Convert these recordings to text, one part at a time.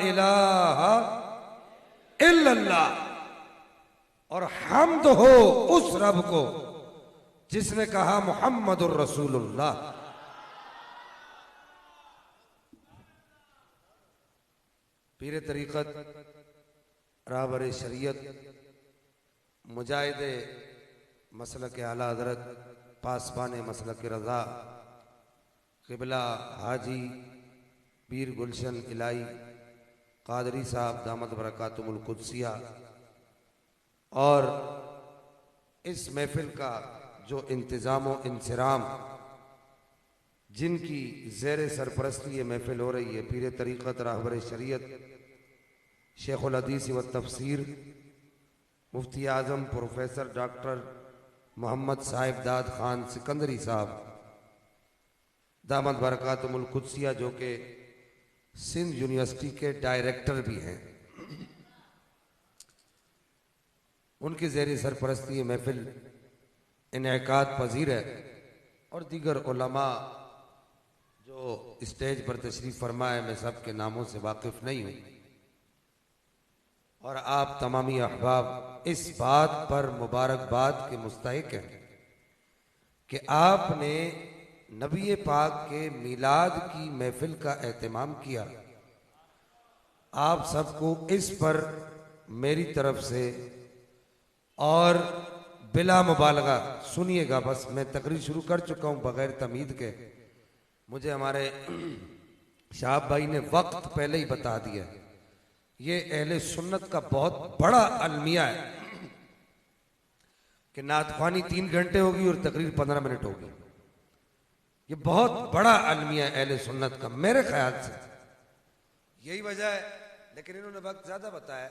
इलाहा इल्लल्लाह, और हम्द हो उस रब को जिसने कहा मुहम्मदुर रसूलुल्लाह। पीर तरीक़त, राहबर शरीयत, मुजाहिद मसलक आला हज़रत, पासबान मसलक रज़ा, क़िबला हाजी पीर गुलशन इलाही क़ादरी साहब दामद बरकातुहुल क़ुद्सिया, और इस महफिल का जो इंतज़ाम व इंसिराम, जिनकी ज़ेर सरपरस्ती ये महफिल हो रही है, पीर तरीक़त, राहबर शरीयत, शेखुल हदीस व तफसीर, मुफ्ती आज़म प्रोफेसर डॉक्टर मोहम्मद साहिब दाद खान सिकंदरी साहब दामद बरकातुहुल क़ुद्सिया, जो कि सिंध यूनिवर्सिटी के डायरेक्टर भी हैं, उनकी ज़ेर सरपरस्ती महफिल इनेकाद पजीर है। और दीगर उलमा जो स्टेज पर तशरीफ़ फरमाए, मैं सब के नामों से वाकिफ़ नहीं हूँ, और आप तमामी अहबाब इस बात पर मुबारकबाद के मुस्तहिक हैं कि आपने नबी पाक के मिलाद की महफिल का एहतमाम किया। आप सबको इस पर मेरी तरफ से, और बिला मुबालगा सुनिएगा, बस मैं तकरीर शुरू कर चुका हूँ बगैर तमीद के। मुझे हमारे शाहब भाई ने वक्त पहले ही बता दिया, ये अहले सुन्नत का बहुत बड़ा अलमिया है कि नातख्वानी 3 घंटे होगी और तकरीर 15 मिनट होगी। ये बहुत बड़ा अलमिया है अहले सुन्नत का, मेरे ख्याल से यही वजह है। लेकिन इन्होंने वक्त ज्यादा बताया,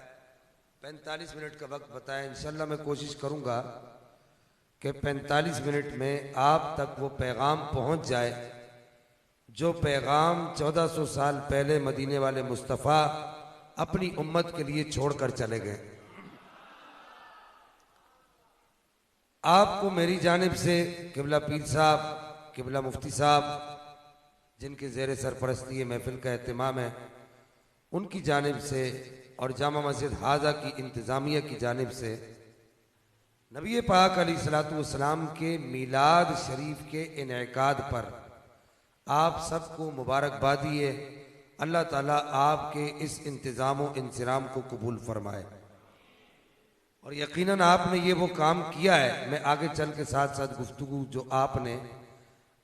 45 मिनट का वक्त बताया। इंशाल्लाह मैं कोशिश करूंगा कि 45 मिनट में आप तक वो पैगाम पहुंच जाए जो पैगाम 1400 साल पहले मदीने वाले मुस्तफ़ा अपनी उम्मत के लिए छोड़कर चले गए। आपको मेरी जानिब से क़िबला पीर साहब, क़िबला मुफ्ती साहब, जिनके ज़ेर सरपरस्ती महफिल का एहतमाम है, उनकी जानिब से और जामा मस्जिद हाजा की इंतज़ामिया की जानिब से नबी पाक अलैहिस्सलातु वस्सलाम के मीलाद शरीफ के इनेकाद पर आप सबको मुबारकबादी है। अल्लाह ताला आपके इस इंतज़ाम व इंसिराम को कबूल फरमाए। और यकीनन आपने ये वो काम किया है। मैं आगे चल के साथ साथ गुफ्तगू जो आपने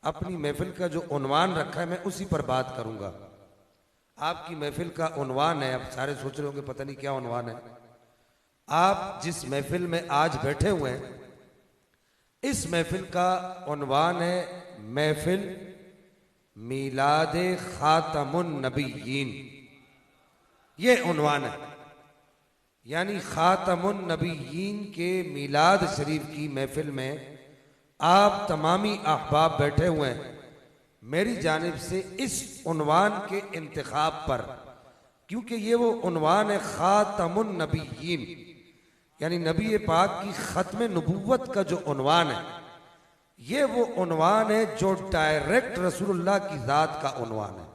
अपनी महफिल का जो उन्वान रखा है, मैं उसी पर बात करूंगा। आपकी महफिल का उन्वान है, अब सारे सोच रहे होंगे पता नहीं क्या उन्वान है। आप जिस महफिल में आज बैठे हुए हैं, इस महफिल का उन्वान है महफिल मीलादे खातमुन नबीयीन। ये उन्वान है, यानी खातमुन नबीयीन के मीलाद शरीफ की महफिल में आप तमामी अहबाब बैठे हुए हैं। मेरी जानिब से इस उन्वान के इंतखाब पर, क्योंकि ये वो उन्वान है खातमुन नबीयीन, यानी नबी पाक की खत्म नबूवत का जो उन्वान है, ये वो उन्वान है जो डायरेक्ट रसूलुल्लाह की जात का उन्वान है।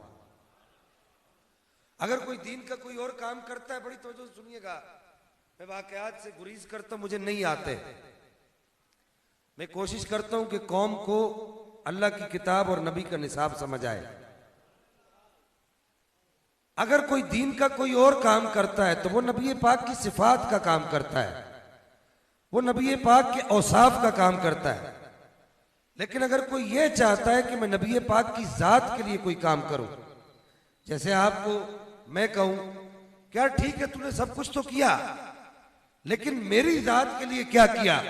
अगर कोई दीन का कोई और काम करता है, बड़ी तवज्जो से सुनिएगा, मैं वाकयात से गुरीज करता हूं, मुझे नहीं आते। मैं कोशिश करता हूं कि कौम को अल्लाह की किताब और नबी का निसाब समझ आए। अगर कोई दीन का कोई और काम करता है तो वो नबी पाक की सिफात का काम करता है, वो नबी पाक के औसाफ का काम करता है। लेकिन अगर कोई ये चाहता है कि मैं नबी पाक की जात के लिए कोई काम करूं, जैसे आपको मैं कहूं क्या ठीक है तूने सब कुछ तो किया, लेकिन मेरी जात के लिए क्या किया।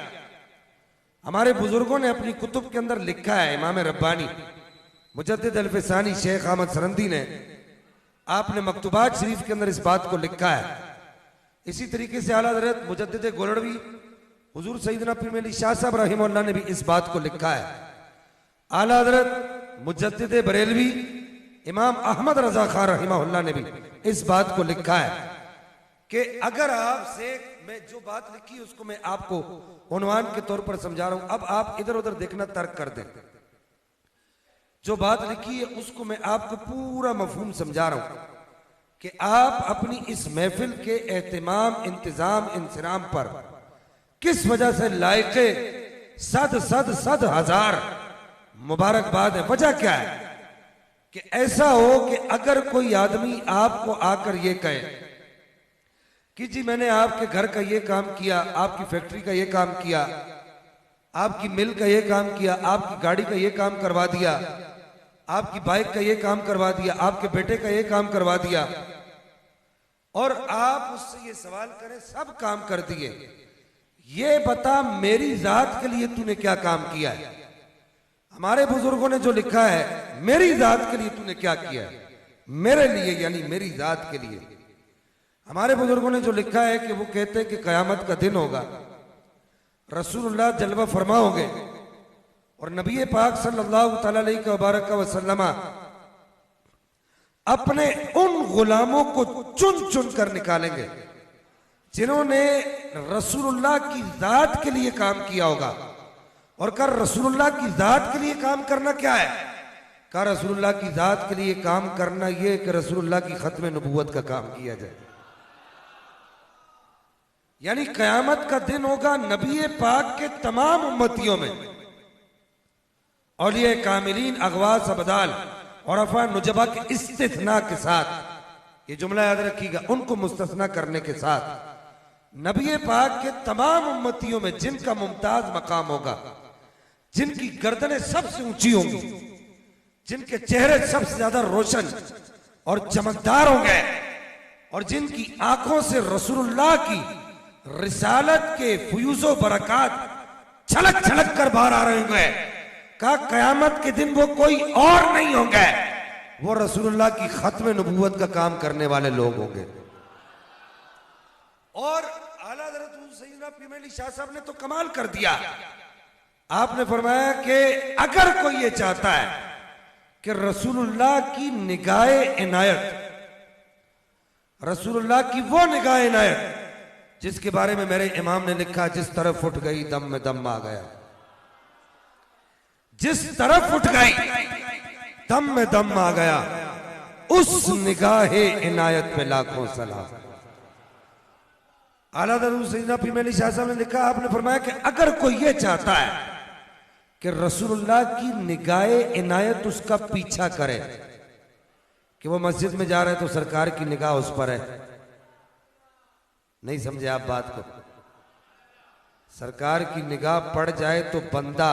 हमारे बुजुर्गों ने अपनी कुतुब के अंदर लिखा है, इमाम रब्बानी मुजद्दिद अल-फिसानी शेख अहमद सरंदी ने, आपने मकतूबात शरीफ के अंदर इस बात को लिखा है। इसी तरीके से आला हज़रत मुजद्दिद गोलड़वी हुजूर सैयदना पीर अली शाह साहब रहमतुल्लाह ने भी इस बात को लिखा है। आला हज़रत मुजद्दिद बरेलवी इमाम अहमद रजा खान रहमतुल्लाह ने भी इस बात को लिखा है कि अगर आपसे मैं जो बात लिखी उसको मैं आपको उन्वान के तौर पर समझा रहा हूं, अब आप इधर उधर देखना तर्क कर दें। जो बात लिखी है उसको मैं आपको पूरा मफहूम समझा रहा हूं कि आप अपनी इस महफिल के एहतमाम, इंतजाम, इंसराम पर किस वजह से लायके सद सद सद हजार मुबारकबाद है। वजह क्या है कि ऐसा हो कि अगर कोई आदमी आपको आकर ये कहे कि जी मैंने आपके घर का ये काम किया, आपकी फैक्ट्री का ये काम किया, आपकी मिल का ये काम किया, आपकी गाड़ी का ये काम करवा दिया, आपकी बाइक का ये काम करवा दिया, आपके बेटे का ये काम करवा दिया, और आप उससे ये सवाल करें सब काम कर दिए, ये बता मेरी जात के लिए तूने क्या काम किया है। हमारे बुजुर्गों ने जो लिखा है, मेरी जात के लिए तूने क्या किया है, मेरे लिए यानी मेरी जात के लिए। हमारे बुजुर्गों ने जो लिखा है कि वो कहते हैं कि कयामत का दिन होगा, रसूलुल्लाह जलवा फरमा होंगे और नबी पाक सल्लल्लाहु अलैहि वसल्लम अपने उन गुलामों को चुन चुन कर निकालेंगे जिन्होंने रसूलुल्लाह की जात के लिए काम किया होगा। और कर रसूलुल्लाह की जात के लिए काम करना क्या है? का रसूलुल्लाह की जात के लिए काम करना यह कि रसूलुल्लाह की खत्म नबूवत का काम किया जाए। यानी कयामत का दिन होगा नबी पाक के तमाम उम्मतियों में औलिया कामिलीन, अगवास, अबदाल और अफा नुजबा के इस्तिथना के साथ, ये जुमला याद रखिएगा, उनको मुस्तस्ना करने के साथ नबी पाक के तमाम उम्मतियों में जिनका मुमताज मकाम होगा, जिनकी गर्दनें सबसे ऊंची होंगी, जिनके चेहरे सबसे ज्यादा रोशन और चमकदार होंगे और जिनकी आंखों से रसूलुल्लाह की रिसालत के फ्यूजो बरकात छलक छलक कर बाहर आ रहे होंगे, का कयामत के दिन वो कोई और नहीं होंगे, वो रसूलुल्लाह की खत्म नबूवत का काम करने वाले लोग होंगे। और आला हज़रत सैयदना पीर अली शाह साहब ने तो कमाल कर दिया। आपने फरमाया कि अगर कोई ये चाहता है कि रसूलुल्लाह की निगाहे इनायत, रसूलुल्लाह की वो निगाह इनायत जिसके बारे में मेरे इमाम ने लिखा, जिस तरफ उठ गई दम में दम आ गया, जिस तरफ उठ गई दम में दम आ गया, उस निगाहे इनायत पे लाखों सलाम। आला हज़रत सैयदना पीर अली शाह साहब ने लिखा, आपने फरमाया कि अगर कोई ये चाहता है कि रसूलुल्लाह की निगाहे इनायत उसका पीछा करे, कि वो मस्जिद में जा रहे हैं तो सरकार की निगाह उस पर है। नहीं समझे आप बात को? सरकार की निगाह पड़ जाए तो बंदा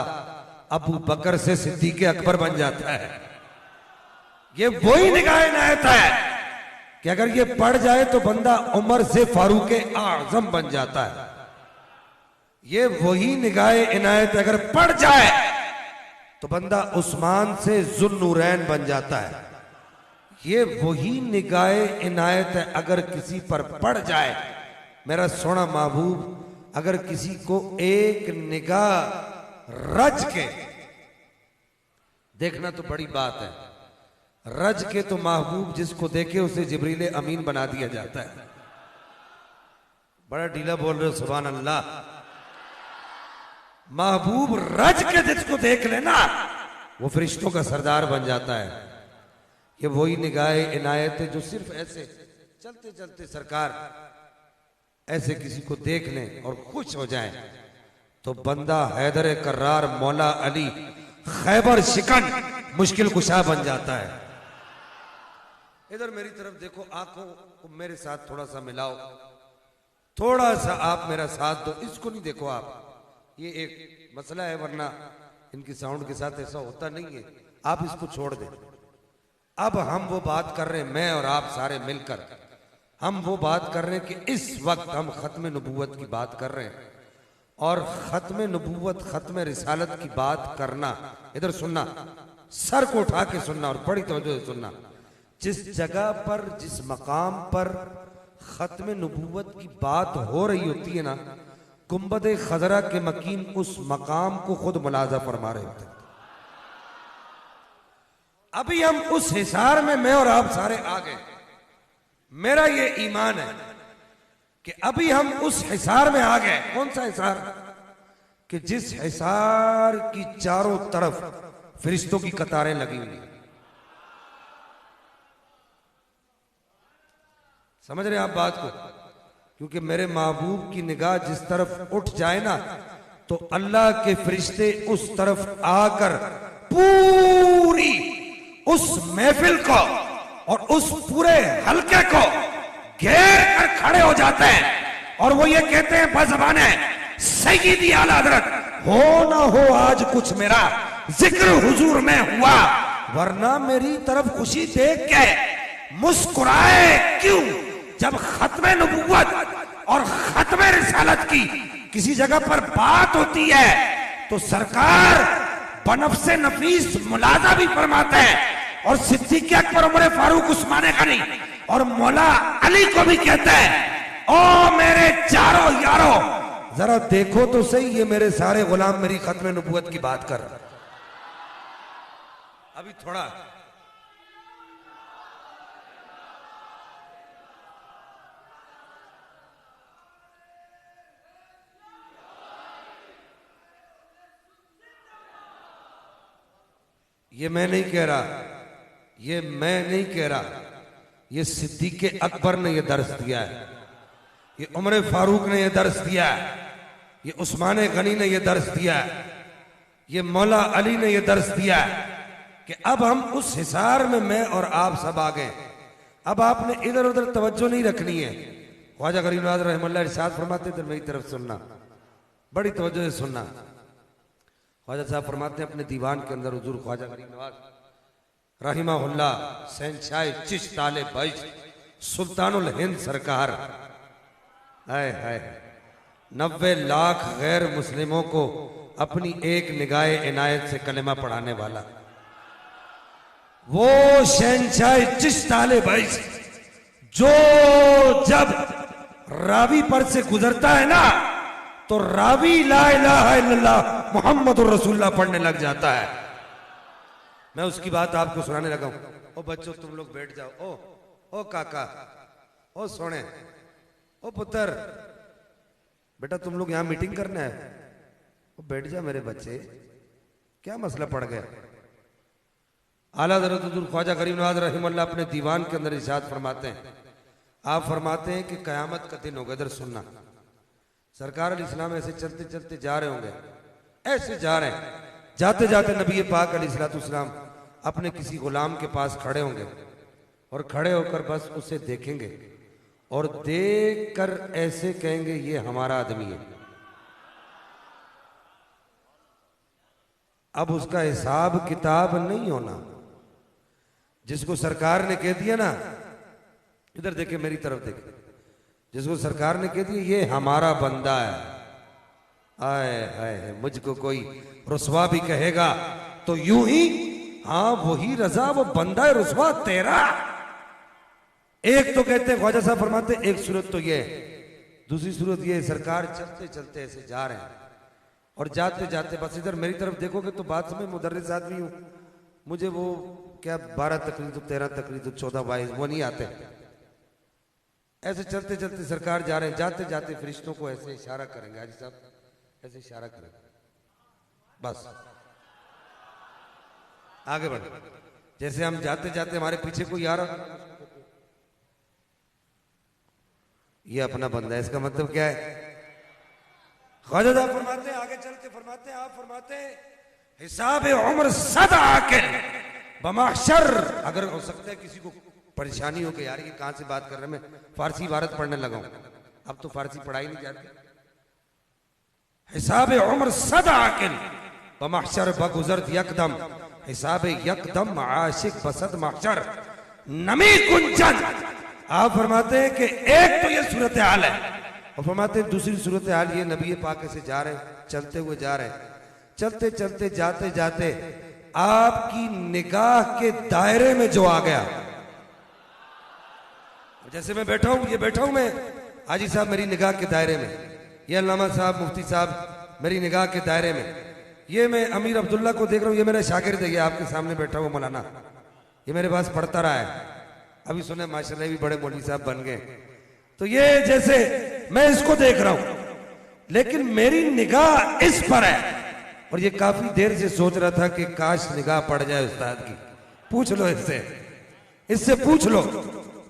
अबू बकर से सिद्दीक अकबर बन जाता है। ये वही निगाह इनायत है कि अगर ये पड़ जाए तो बंदा उमर से फारूक आजम बन जाता है। ये वही निगाह इनायत अगर पड़ जाए तो बंदा उस्मान से जुन्नूरैन बन जाता है। ये वही निगाह इनायत है अगर किसी पर पड़ जाए, मेरा सोना महबूब अगर किसी को एक निगाह रज के देखना तो बड़ी बात है, रज के तो महबूब जिसको देखे उसे जिब्रील अमीन बना दिया जाता है। बड़ा ढीला बोल रहे हो, सुभान अल्लाह। महबूब रज के जिसको देख लेना वो फरिश्तों का सरदार बन जाता है। ये वही निगाह इनायत है जो सिर्फ ऐसे चलते चलते सरकार ऐसे किसी को देख लें और खुश हो जाए तो बंदा हैदर कर्रार, मौला अली, खैबर शिकन, मुश्किल कुशा बन जाता है। इधर मेरी तरफ देखो, आंखों को मेरे साथ थोड़ा सा मिलाओ, थोड़ा सा आप मेरा साथ दो। इसको नहीं देखो आप, ये एक मसला है, वरना इनकी साउंड के साथ ऐसा होता नहीं है। आप इसको छोड़ दें। अब हम वो बात कर रहे हैं, मैं और आप सारे मिलकर हम वो बात कर रहे हैं कि इस वक्त हम खत्म नबूवत की बात कर रहे हैं और खत्म नबूवत, खत्म रिसालत की बात करना। इधर सुनना, सर को उठा के सुनना और बड़ी तवज्जो से सुनना। जिस जगह पर, जिस मकाम पर खत्म नबूवत की बात हो रही होती है ना, गुंबद खजरा के मकीन उस मकाम को खुद मुलाजा फरमा रहे होते हैं। अभी हम उस हिसार में मैं और आप सारे आ गए। मेरा ये ईमान है कि अभी हम उस हिसार में आ गए। कौन सा हिसार? कि जिस हिसार की चारों तरफ फरिश्तों की कतारें लगी हुई। समझ रहे हैं आप बात को? क्योंकि मेरे महबूब की निगाह जिस तरफ उठ जाए ना, तो अल्लाह के फरिश्ते उस तरफ आकर पूरी उस महफिल को और उस पूरे हलके को घेर कर खड़े हो जाते हैं और वो ये कहते हैं बज़बाने सय्यदी आला हज़रत, हो ना हो आज कुछ मेरा जिक्र हुजूर में हुआ, वरना मेरी तरफ खुशी देख के मुस्कुराए क्यों? जब खत्म नबुव्वत और खत्म रिसालत की किसी जगह पर बात होती है तो सरकार बनफ्से नफीस मुलाजा भी फरमाते हैं और सिद्दीक़ अकबर, उमर फारूक, उस्मान गनी और मौला अली को भी कहते हैं, ओ मेरे चारों यारों, जरा देखो तो सही, ये मेरे सारे गुलाम मेरी खत्म नबुव्वत की बात कर रहे हैं। अभी थोड़ा ये मैं नहीं कह रहा, ये मैं नहीं कह रहा, ये सिद्दीक़ अकबर ने ये दर्स दिया है, ये उमर फारूक ने ये दर्स दिया है, ये उस्मान गनी ने ये दर्स दिया है, ये मौला अली ने ये दर्स दिया है कि अब हम उस हिसार में मैं और आप सब आ गए। अब आपने इधर उधर तवज्जो नहीं रखनी है। ख्वाजा गरीब नवाज रहमतुल्लाह इरशाद फरमाते थे, मेरी तरफ सुनना, बड़ी तवज्जो से सुनना। ख्वाजा साहब फरमाते हैं अपने दीवान के अंदर, हुजूर ख्वाजा गरीब नवाज रहिमहुल्लाह शहंशाह चिश्त आले बैज सुल्तानुल हिंद सरकार, हाय हाय, 90 लाख गैर मुस्लिमों को अपनी एक निगाह इनायत से कलेमा पढ़ाने वाला वो शहंशाह चिश्त आले बैज, जो जब रावी पर से गुजरता है ना तो रावी ला इलाहा इल्लल्लाह मुहम्मदुर रसूलुल्लाह पढ़ने लग जाता है। मैं उसकी बात आपको सुनाने लगा हूं। ओ बच्चों तुम लोग बैठ जाओ, ओ काका, ओ सोने, ओ पुत्र, बेटा तुम लोग यहां मीटिंग करना है, ओ बैठ जा मेरे बच्चे, क्या मसला पड़ गया? आला हज़रत हुज़ूर ख्वाजा गरीब नवाज रहमतुल्लाह अपने दीवान के अंदर इरशाद फरमाते हैं, आप फरमाते हैं कि कयामत का दिन होगा, इधर सुनना, सरकार अलैहिस्सलाम ऐसे चलते चलते जा रहे होंगे, ऐसे जा रहे हैं, जाते जाते नबी पाक अलैहिस्सलाम अपने किसी गुलाम के पास खड़े होंगे और खड़े होकर बस उसे देखेंगे और देख कर ऐसे कहेंगे ये हमारा आदमी है। अब उसका हिसाब किताब नहीं होना। जिसको सरकार ने कह दिया ना, इधर देखे मेरी तरफ देखे, जिसको सरकार ने कह दिया ये हमारा बंदा है, आए हाय, मुझको कोई रुसवा भी कहेगा तो यूं ही, हाँ वही रजा, वो बंदा है रुसवा तेरा। एक तो कहते हैं ख्वाजा साहब फरमाते, एक सूरत तो ये, दूसरी सूरत ये, सरकार चलते चलते ऐसे जा रहे हैं और जाते जाते बस इधर मेरी तरफ देखोगे तो बात में मुदर्रिस आदमी हूं, मुझे वो क्या 12 तकरीर 13 तकरीर 14 22 वो नहीं आते। ऐसे चलते चलते सरकार जा रहे हैं, जाते जाते फरिश्तों को ऐसे इशारा करेंगे, हाजी साहब ऐसे इशारा करेंगे, बस आगे बढ़। जैसे हम जाते जाते हमारे पीछे कोई आ रहा, ये अपना बंदा है, इसका मतलब क्या है? ख्वाजा साहब फरमाते हैं, आगे चल के फरमाते हैं, आप फरमाते हैं हिसाब उम्र सदा आकिल बमाशर। अगर हो सकता है किसी को परेशानी हो कि यार ये कहां से बात कर रहे हैं, मैं फारसी इबारत पढ़ने लगा हूं, अब तो फारसी पढ़ाई नहीं जाती। हिसाब उम्र सदा आकिल बमाशर बगुजरत यकदम, हिसाब यकदम आशिक बसद महशर नमी कुंचन। आप फरमाते हैं कि एक तो ये सूरत हाल है, और फरमाते हैं दूसरी सूरत हाल ये, नबी पाक से जा रहे हैं, चलते हुए जा रहे हैं, चलते चलते जाते जाते आपकी निगाह के दायरे में जो आ गया, जैसे मैं बैठा हूं, ये बैठा हूं मैं, हाजी साहब मेरी निगाह के दायरे में, ये अल्लामा साहब मुफ्ती साहब मेरी निगाह के दायरे में, ये मैं अमीर अब्दुल्ला को देख रहा हूं, ये मेरा शागिर्द है, ये आपके सामने बैठा हुआ मौलाना, ये मेरे पास पढ़ता रहा है, अभी सुने माशाल्लाह भी बड़े मौलवी साहब बन गए। तो ये जैसे मैं इसको देख रहा हूं, लेकिन मेरी निगाह इस पर है, और ये काफी देर से सोच रहा था कि काश निगाह पड़ जाए उस्ताद की। पूछ लो इससे, इससे पूछ लो,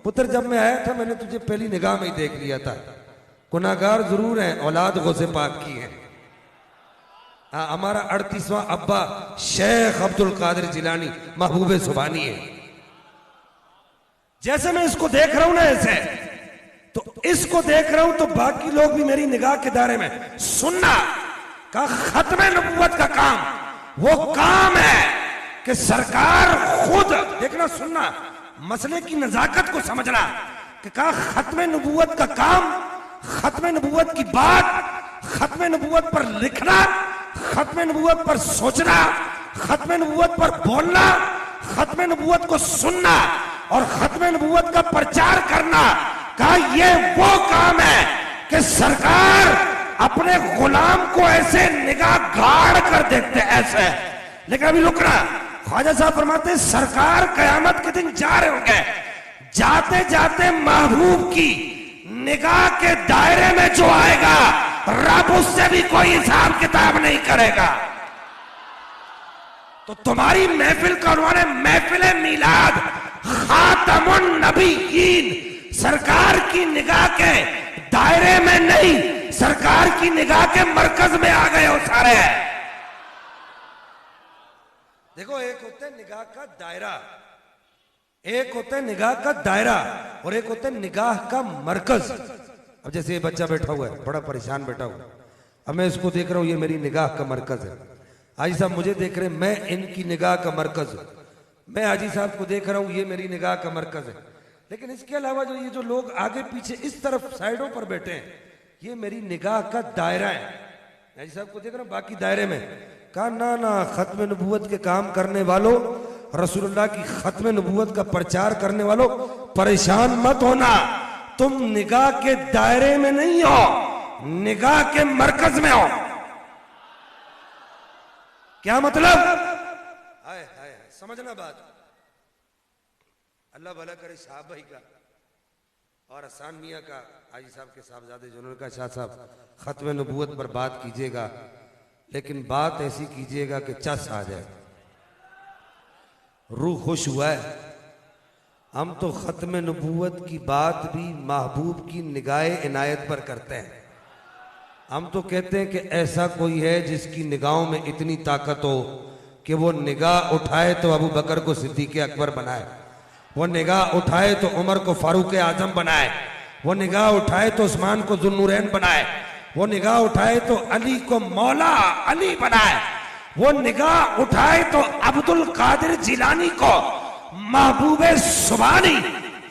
पुत्र जब मैं आया था मैंने तुझे पहली निगाह में ही देख लिया था। गुनाहगार जरूर हैं, औलाद गौसे पाक की है। हमारा 38वां अब्बा शेख अब्दुल कादिर जिलानी महबूबे सुबानी है। जैसे मैं इसको देख रहा हूं ना, ऐसे तो इसको देख रहा हूं तो बाकी लोग भी मेरी निगाह के दायरे में। सुनना का खत्म नबूवत का काम वो काम है कि सरकार खुद देखना, सुनना, मसले की नजाकत को समझना कि का खत्म नबूवत का काम, खत्म नबूवत की बात, खत्म नबूवत पर लिखना, खत्म नबूवत पर सोचना, खत्म नबूवत पर बोलना, खत्म नबूवत को सुनना और खत्म नबूवत का प्रचार करना का ये वो काम है कि सरकार अपने गुलाम को ऐसे निगाह गाड़ कर देखते ऐसे। लेकिन अभी रुक रहा, ख्वाजा साहब फरमाते हैं सरकार कयामत के दिन जा रहे होंगे, जाते जाते महबूब की निगाह के दायरे में जो आएगा रब उससे भी कोई हिसाब किताब नहीं करेगा। तो तुम्हारी महफिल का उन्होंने महफिल मिलाद खातमुन नबीयीन, सरकार की निगाह के दायरे में नहीं, सरकार की निगाह के मरकज में आ गए हो सारे। देखो, एक होता है निगाह का दायरा, एक होता है निगाह का दायरा और एक होता है निगाह का मरकज। अब जैसे ये बच्चा बैठा हुआ है, बड़ा परेशान बैठा हुआ है, अब मैं इसको देख रहा हूं, ये मेरी निगाह का मरकज है। हाजी साहब मुझे देख रहे हैं, मैं इनकी निगाह का मरकज हूं। मैं हाजी साहब को देख रहा हूं, ये मेरी निगाह का मरकज है। लेकिन इसके अलावा जो ये जो लोग आगे पीछे इस तरफ साइडों पर बैठे हैं, ये मेरी निगाह का दायरा है। हाजी साहब को देख रहा हूं बाकी दायरे में। कहा ना ना, खत्म नबूवत के काम करने वालों, रसूलुल्लाह की खत्म नबूवत का प्रचार करने वालों, परेशान मत होना, तुम निगाह के दायरे में नहीं हो, निगाह के मरकज में हो। क्या मतलब? हाय हाय, समझना बात। अल्लाह भला करे साहब भाई का और हसन मियां का, हाजी साहब के साहबजादे जुनून का, शाह साहब खत्म नबूवत पर बात कीजिएगा, लेकिन बात ऐसी कीजिएगा कि चस आ जाए, रूह खुश हुआ है। हम तो खत्म नबूवत की बात भी महबूब की निगाह इनायत पर करते हैं। हम तो कहते हैं कि ऐसा कोई है जिसकी निगाहों में इतनी ताकत हो कि वो निगाह उठाए तो अबू बकर को सिद्दीक़ अकबर बनाए, वो निगाह उठाए तो उमर को फारूक आजम बनाए, वो निगाह उठाए तो उस्मान को जुन्नूरैन बनाए, वो निगाह उठाए तो अली को मौला अली बनाए, वो निगाह उठाए तो अब्दुल कादिर जिलानी को महबूबे सुबानी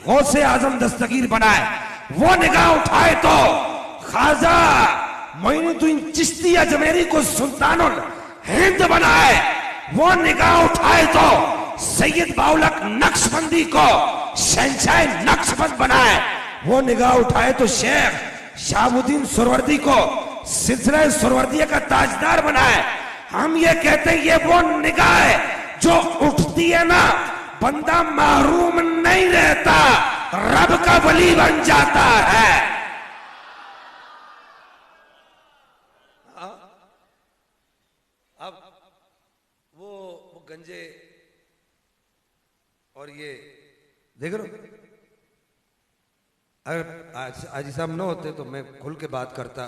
गौसे आजम दस्तगीर बनाए, वो निगाह उठाए तो खाजा मोइनुद्दीन चिश्ती अजमेरी को सुल्तानुल हिंद बनाए, वो निगाह उठाए तो सैयद बाउलक नक्शबंदी को शहंशाह नक्शबंद बनाए, वो निगाह उठाए तो शेख शाहबुद्दीन सुरवर्दी को सिलसिला सुरवर्दिया का ताजदार बनाए। हम ये कहते हैं ये वो निगाह है जो उठती है ना, बंदा महरूम नहीं रहता, रब का वली बन जाता है। अब वो गंजे और ये देख रहे हो, अगर हाजी साहब ना होते तो मैं खुल के बात करता।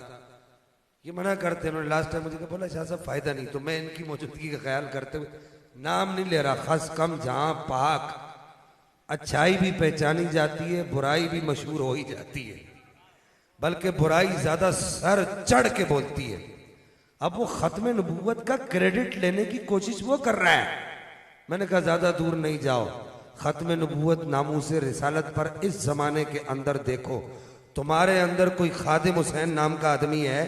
ये मना करते, उन्होंने लास्ट टाइम मुझे बोला शाह साहब फायदा नहीं, तो मैं इनकी मौजूदगी का ख्याल करते हुए नाम नहीं ले रहा। खस कम जहां पाक, अच्छाई भी पहचानी जाती है, बुराई भी मशहूर हो ही जाती है, बल्कि बुराई ज्यादा सर चढ़ के बोलती है। अब वो खत्म नबूवत का क्रेडिट लेने की कोशिश वो कर रहा है। मैंने कहा ज्यादा दूर नहीं जाओ, खत्म नबूवत नामूसे रिसालत पर इस जमाने के अंदर देखो, तुम्हारे अंदर कोई खादिम हुसैन नाम का आदमी है?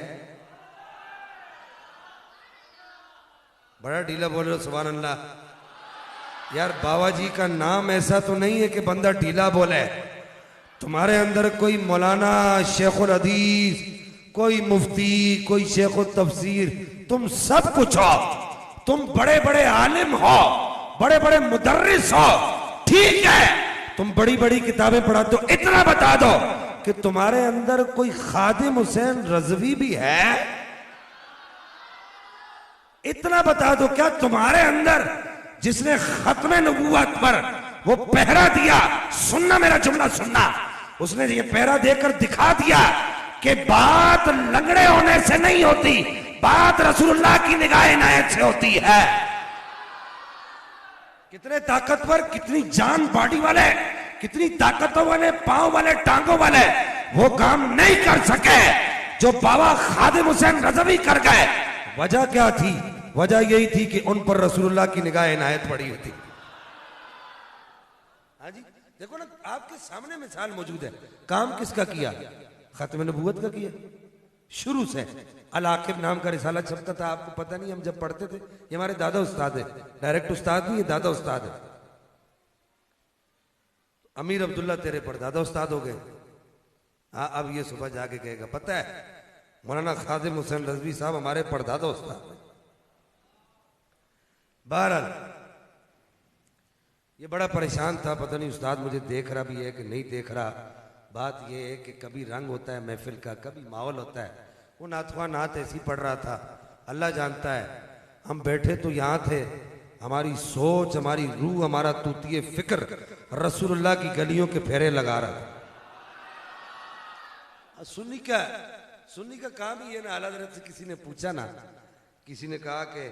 बड़ा ढीला बोल रहे हो, सुभान अल्लाह। यार बाबा जी का नाम ऐसा तो नहीं है कि बंदा ढीला बोले। तुम्हारे अंदर कोई मौलाना, शेखुल हदीस, कोई मुफ्ती, कोई शेखुल तफसीर, तुम सब कुछ हो, तुम बड़े बड़े आलिम हो, बड़े बड़े मुदर्रिस हो, ठीक है, तुम बड़ी बड़ी किताबें पढ़ाते हो। इतना बता दो कि तुम्हारे अंदर कोई खादिम हुसैन रजवी भी है? इतना बता दो क्या तुम्हारे अंदर जिसने खत्म नबूवत पर वो पहरा दिया। सुनना मेरा जुमला सुनना, उसने ये पहरा देकर दिखा दिया कि बात लंगड़े होने से नहीं होती, बात रसूलुल्लाह की निगाह इनायत से होती है। कितने ताकतवर, कितनी जान बॉडी वाले, कितनी ताकतों वाले, पांव वाले, टांगों वाले वो काम नहीं कर सके जो बाबा खादिम हुसैन रज़वी कर गए। वजह क्या थी? वजह यही थी कि उन पर रसूलुल्लाह की निगाह इनायत पड़ी हुई थी। हाँ जी, देखो ना, आपके सामने मिसाल मौजूद है। काम किसका किया? खत्म नबूवत का किया। शुरू से अल-आकिब नाम का रिसाला छपता था, आपको पता नहीं, हम जब पढ़ते थे। ये हमारे दादा उस्ताद है, डायरेक्ट उस्ताद नहीं, ये दादा उस्ताद है। अमीर अब्दुल्ला तेरे परदादा उस्ताद हो गए। हाँ, अब ये सुबह जाके कहेगा, पता है मौलाना खादिम हुसैन रज़वी साहब हमारे परदादा उस्ताद हैं। बहरहाल ये बड़ा परेशान था, पता नहीं उस्ताद मुझे देख रहा भी है कि नहीं देख रहा। बात यह है कि कभी रंग होता है महफिल का, कभी माहौल होता है। वो नाथवा नात ऐसी पढ़ रहा था, अल्लाह जानता है। हम बैठे तो यहाँ थे, हमारी सोच, हमारी रूह, हमारा तूतिए फिक्र रसूलुल्लाह की गलियों के फेरे लगा रहा था। सुन्नी का काम ही है ना। आला हज़रत से किसी ने पूछा ना, किसी ने कहा कि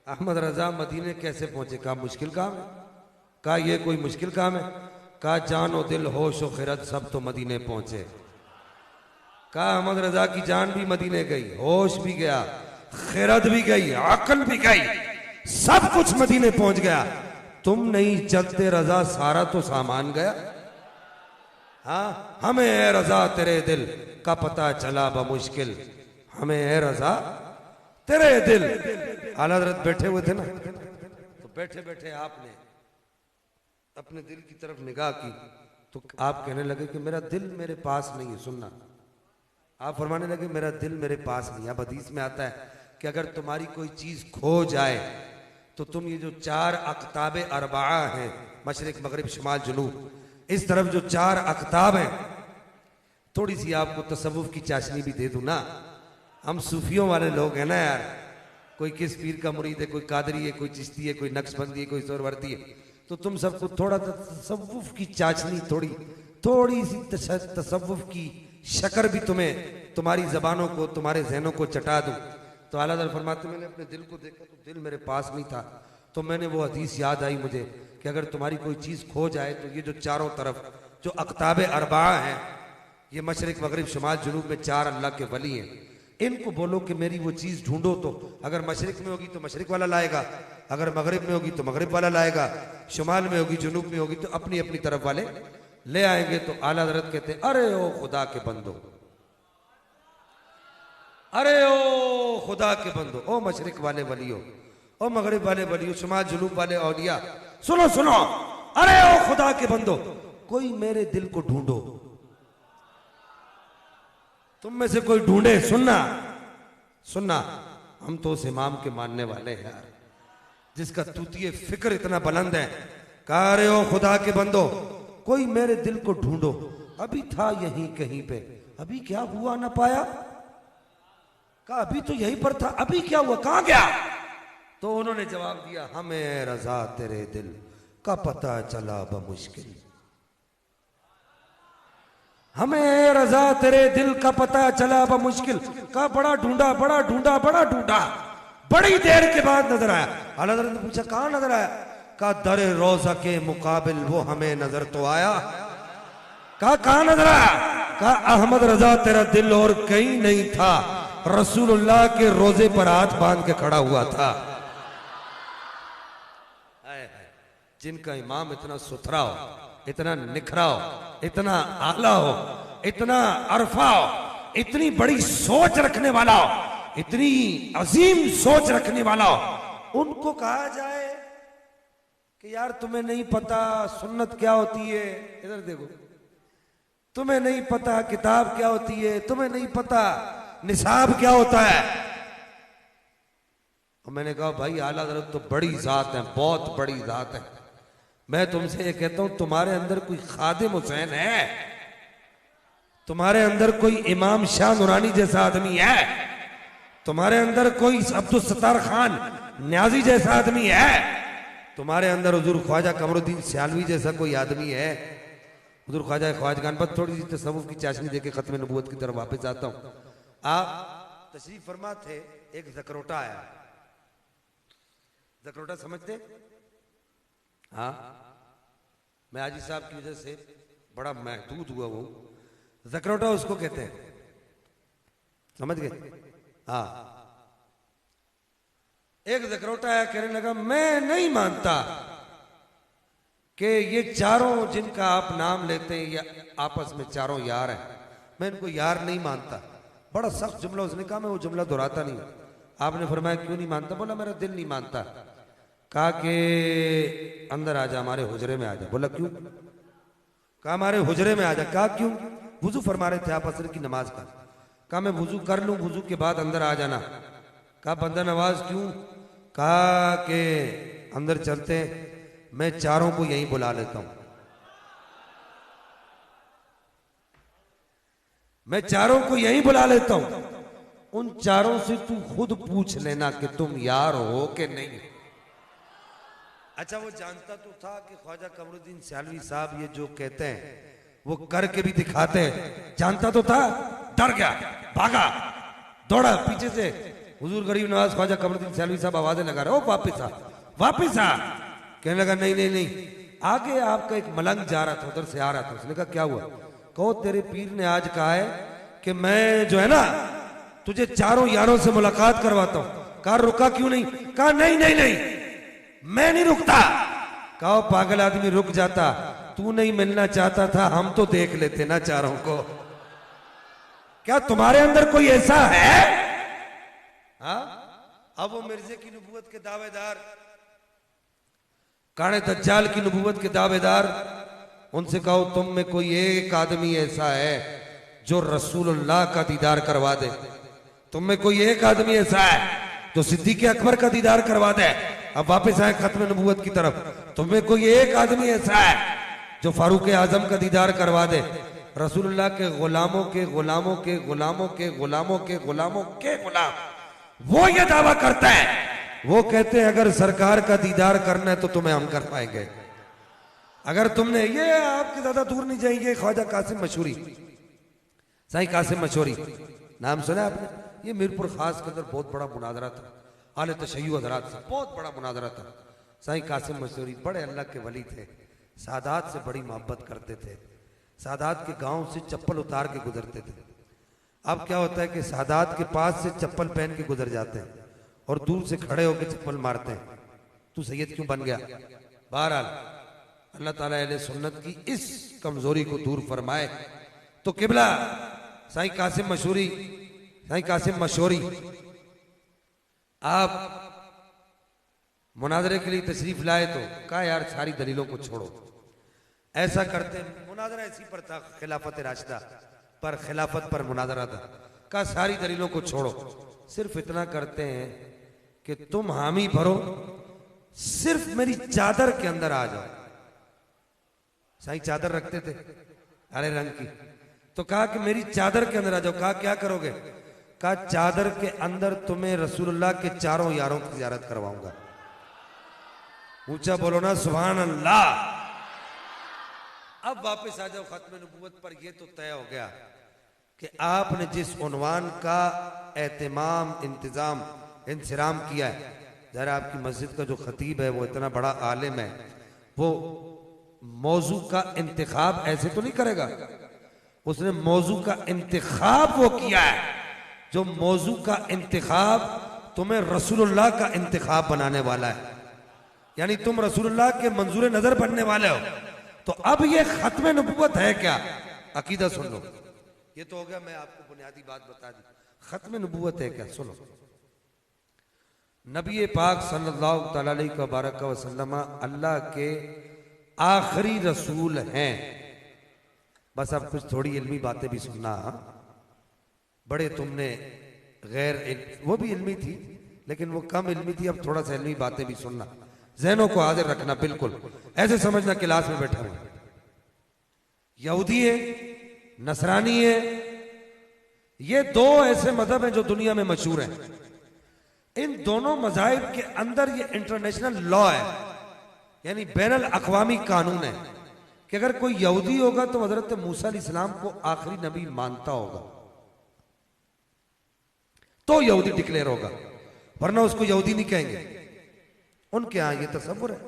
अहमद रजा मदीने कैसे पहुंचे? कहा मुश्किल काम है। कहा ये कोई मुश्किल काम है? कहा जान और दिल, होश और खिरत सब तो मदीने पहुंचे। कहा अहमद रजा की जान भी मदीने गई, होश भी गया, खिरत भी गई, अकल भी गई, सब कुछ मदीने पहुंच गया। तुम नहीं चलते रजा, सारा तो सामान गया। हाँ, हमें है रजा तेरे दिल का पता चला बमुश्किल, हमें है रजा तेरे दिल। आला हज़रत बैठे हुए थे ना, तो बैठे बैठे आपने अपने दिल की तरफ निगाह की तो आप कहने लगे कि मेरा दिल मेरे पास नहीं है। सुनना, आप फरमाने लगे मेरा दिल मेरे पास नहीं है। अब हदीस में आता है कि अगर तुम्हारी कोई चीज खो जाए तो तुम ये जो 4 अक़ताब अरबा हैं, मशरिक मगरिब शुमाल जुनूब, इस तरफ जो 4 अक़ताब हैं, थोड़ी सी आपको तसव्वुफ की चाशनी भी दे दूं ना। हम सूफियों वाले लोग हैं ना यार, कोई किस पीर का मुरीद है, कोई कादरी है, कोई चिश्ती है, कोई नक्शबंदी है, कोई सोहरवर्दी है, तो तुम सबको थोड़ा तसव्वुफ की चाशनी, थोड़ी सी तसव्वुफ की शक्कर भी तुम्हें, तुम्हारी जबानों को, तुम्हारे जहनों को चटा दूं। तो आला हज़रत फरमाते मैंने अपने दिल को देखा तो दिल मेरे पास नहीं था। तो मैंने वो हदीस याद आई मुझे कि अगर तुम्हारी कोई चीज़ खो जाए तो ये जो चारों तरफ जो अक़ताब अरबा हैं, ये मशरिक मगरिब शुमाल जुनूब में 4 अल्लाह के वली हैं, इनको बोलो कि मेरी वो चीज़ ढूंढो। तो अगर मशरिक में होगी तो मशरिक वाला लाएगा, अगर मगरिब में होगी तो मगरिब वाला लाएगा, शुमाल में होगी, जुनूब में होगी तो अपनी अपनी तरफ वाले ले आएंगे। तो आला हज़रत कहते अरे ओ खुदा के बंदो, अरे ओ खुदा के बंदो, ओ मशरिक वाले वलियो, ओ मगरिब वाले वलियो, शुमाल जुनूब वाले औलिया, सुनो सुनो, अरे ओ खुदा के बंदो, कोई मेरे दिल को ढूंढो। तुम में से कोई ढूंढे। सुनना सुनना, हम तो उस इमाम के मानने वाले हैं यार, जिसका तूतिए फिक्र इतना बुलंद है। कहा अरे ओ खुदा के बंदो, कोई मेरे दिल को ढूंढो, अभी था यहीं कहीं पे, अभी क्या हुआ ना पाया। कहा अभी तो यहीं पर था, अभी क्या हुआ, कहां गया? तो उन्होंने जवाब दिया हमें रजा तेरे दिल का पता चला बमुश्किल, हमें रजा तेरे दिल का पता चला बमुश्किल। कहा बड़ा ढूंढा, बड़ा ढूंढा, बड़ा ढूंढा, बड़ी देर के बाद नजर आया। आला हज़रत ने पूछा कहां नजर आया? कहा दरे रोजा के मुकाबिल वो हमें नजर तो आया। कहा कहां नजर आया? कहा अहमद रजा तेरा दिल और कहीं नहीं था, रसूलुल्लाह के रोजे पर हाथ बांध के खड़ा हुआ था। जिनका इमाम इतना सुथरा हो, इतना निखरा हो, इतना आला हो, इतना अरफा हो, इतनी बड़ी सोच रखने वाला हो, इतनी अजीम सोच रखने वाला हो, उनको कहा जाए कि यार तुम्हें नहीं पता सुन्नत क्या होती है, इधर देखो, तुम्हें नहीं पता किताब क्या होती है, तुम्हें नहीं पता निसाब क्या होता है। और मैंने कहा भाई आला हज़रत तो बड़ी जात है, बहुत बड़ी जात है। मैं तुमसे ये कहता हूं तुम्हारे अंदर कोई खादिम हुसैन है, तुम्हारे अंदर कोई इमाम शाह नूरानी जैसा आदमी है, तुम्हारे अंदर कोई अब्दुल सत्तार खान न्याजी जैसा आदमी है, तुम्हारे अंदर हुजूर ख्वाजा कमरुद्दीन सियालवी जैसा कोई आदमी है। हुजूर ख्वाजा ख्वाजगान पर थोड़ी सी तसव्वुफ की चाशनी देके खत्म नबूवत की तरफ वापस आता हूं। आप तशरीफ फरमा थे, एक जकरोटा आया। जकरोटा समझते? हाँ, मैं हाजी साहब की वजह से बड़ा महदूद हुआ हूं। जकरोटा उसको कहते हैं, समझ गए? हाँ, एक जकरोटा आया, कहने लगा मैं नहीं मानता कि ये चारों जिनका आप नाम लेते हैं ये आपस में चारों यार हैं, मैं इनको यार नहीं मानता। बड़ा सख्त जुमला उसने कहा, मैं वो जुमला दोहराता नहीं। आपने फरमाया क्यों नहीं मानता? बोला मेरा दिल नहीं मानता। कहा कि अंदर आ जा, हमारे हुजरे में आ जा। बोला क्यों? कहा हमारे हुजरे में आ जा। कहा क्यों? वुजू फरमा रहे थे आप असर की नमाज का। कहा मैं वुजू कर लूं, वुजू के बाद अंदर आ जाना। कहा बंदा नवाज क्यों? कहा कि अंदर चलते हैं, मैं चारों को यहीं बुला लेता हूं। मैं चारों को यहीं बुला लेता हूं, उन चारों से तू खुद पूछ लेना कि तुम यार हो कि नहीं। अच्छा, वो जानता तो था कि ख्वाजा कमरुद्दीन सियालवी साहब ये जो कहते हैं वो करके भी दिखाते हैं। जानता तो था, डर गया, भागा, दौड़ा पीछे से। हुजूर गरीब नवाज ख्वाजा कमरुद्दीन सियालवी साहब आवाजें लगा रहे, ओ वापिस आ, वापिस आ। कहने लगा नहीं नहीं नहीं। आगे आपका एक मलंग जा रहा था, उधर से आ रहा था। उसने कहा क्या हुआ? कहो तेरे पीर ने आज कहा है कि मैं जो है ना तुझे चारों यारों से मुलाकात करवाता हूं। कहा रुका क्यों नहीं? कहा नहीं नहीं नहीं, मैं नहीं रुकता। कहो पागल आदमी, रुक जाता। तू नहीं मिलना चाहता था, हम तो देख लेते ना चारों को। क्या तुम्हारे अंदर कोई ऐसा है? हाँ, अब वो मिर्जे की नबूवत के दावेदार, काने दज्जाल की नबूवत के दावेदार, उनसे कहो तुम में कोई एक आदमी ऐसा है जो रसूलुल्लाह का दीदार करवा दे। तुम में कोई एक आदमी ऐसा है जो सिद्दीक़ अकबर का दीदार करवा दे। अब वापस आए खत्म नबूवत की तरफ। तुम में कोई एक आदमी ऐसा है जो फारूक आजम का दीदार करवा दे। रसूलुल्लाह के गुलामों के गुलामों के गुलामों के गुलामों के गुलामों के गुलाम वो ये दावा करता है। वो कहते हैं अगर सरकार का दीदार करना है तो तुम्हें हम कर पाएंगे। अगर तुमने ये, आपके ज्यादा दूर नहीं जाएंगे, ख्वाजा कासिम मशहूरी, साईं कासिम मशहूरी नाम सुना आपने? ये मीरपुर खास के अंदर बहुत बड़ा मुनाजरा था, आले तशय्युअ हज़रात से बहुत बड़ा मुनाजरा था। साईं कासिम मशहूरी बड़े अल्लाह के वली थे, सादात से बड़ी मोहब्बत करते थे। सादात के गांव से चप्पल उतार के गुजरते थे। अब क्या होता है कि सादात के पास से चप्पल पहन के गुजर जाते हैं और दूर से खड़े होकर चप्पल मारते हैं, तू सैयद क्यों बन गया? बहरहाल अल्लाह ताला अहले सुन्नत की इस कमजोरी को दूर फरमाए। तो किबला साईं कासिम मशहूरी, साईं कासिम मशहूरी आप मुनाजरे के लिए तशरीफ लाए तो कहा यार सारी दलीलों को छोड़ो, ऐसा करते। मुनाजरा इसी पर था, खिलाफत राशिदा पर, खिलाफत पर मुनाजरा था। कहा सारी दलीलों को छोड़ो, सिर्फ इतना करते हैं कि तुम हामी भरो, सिर्फ मेरी चादर के अंदर आ जाओ। साईं चादर रखते थे हरे रंग की, तो कहा कि मेरी चादर के अंदर आ जाओ। कहा क्या करोगे? कहा चादर के अंदर तुम्हें रसूलुल्लाह के चारों यारों की ज़ियारत करवाऊंगा। ऊंचा बोलो ना सुभान अल्लाह। अब वापस आ जाओ खत्म नबूवत पर। यह तो तय हो गया कि आपने जिस उन्वान का एहतमाम, इंतजाम, इंसिराम किया है, जरा आपकी मस्जिद का जो खतीब है वो इतना बड़ा आलिम है, वो मौजू का इंतखाब ऐसे तो नहीं करेगा। उसने मौजू का इंतखाब वो किया है जो मौजू का इंतखाब तुम्हें रसूलुल्लाह का इंतखाब बनाने वाला है, यानी तुम रसूलुल्लाह के मंजूर नजर बनने वाले हो। तो अब ये खत्म नबूवत है क्या? अकीदा सुन लो। ये तो हो गया, मैं आपको बुनियादी बात बता दी। खत्म नबूवत है क्या? सुनो, नबी पाक सल्लल्लाहु अलैहि वसल्लम अल्लाह के आखिरी रसूल हैं। बस अब कुछ थोड़ी इल्मी बातें भी सुनना। बड़े तुमने गैर वो भी इल्मी थी लेकिन वो कम इल्मी थी, अब थोड़ा सा इल्मी बातें भी सुनना, जहनों को हाजिर रखना। बिल्कुल ऐसे समझना क्लास में बैठा हूं। यहूदी है, नसरानी है, ये दो ऐसे मजहब हैं जो दुनिया में मशहूर हैं। इन दोनों मजाहिब के अंदर ये इंटरनेशनल लॉ है यानी बैनुल अक़वामी कानून है कि अगर कोई यहूदी होगा तो हजरत मूसा अलैहिस्सलाम को आखिरी नबी मानता होगा तो यहूदी डिक्लेयर होगा, वरना उसको यहूदी नहीं कहेंगे। उनके यहां ये तसव्वुर है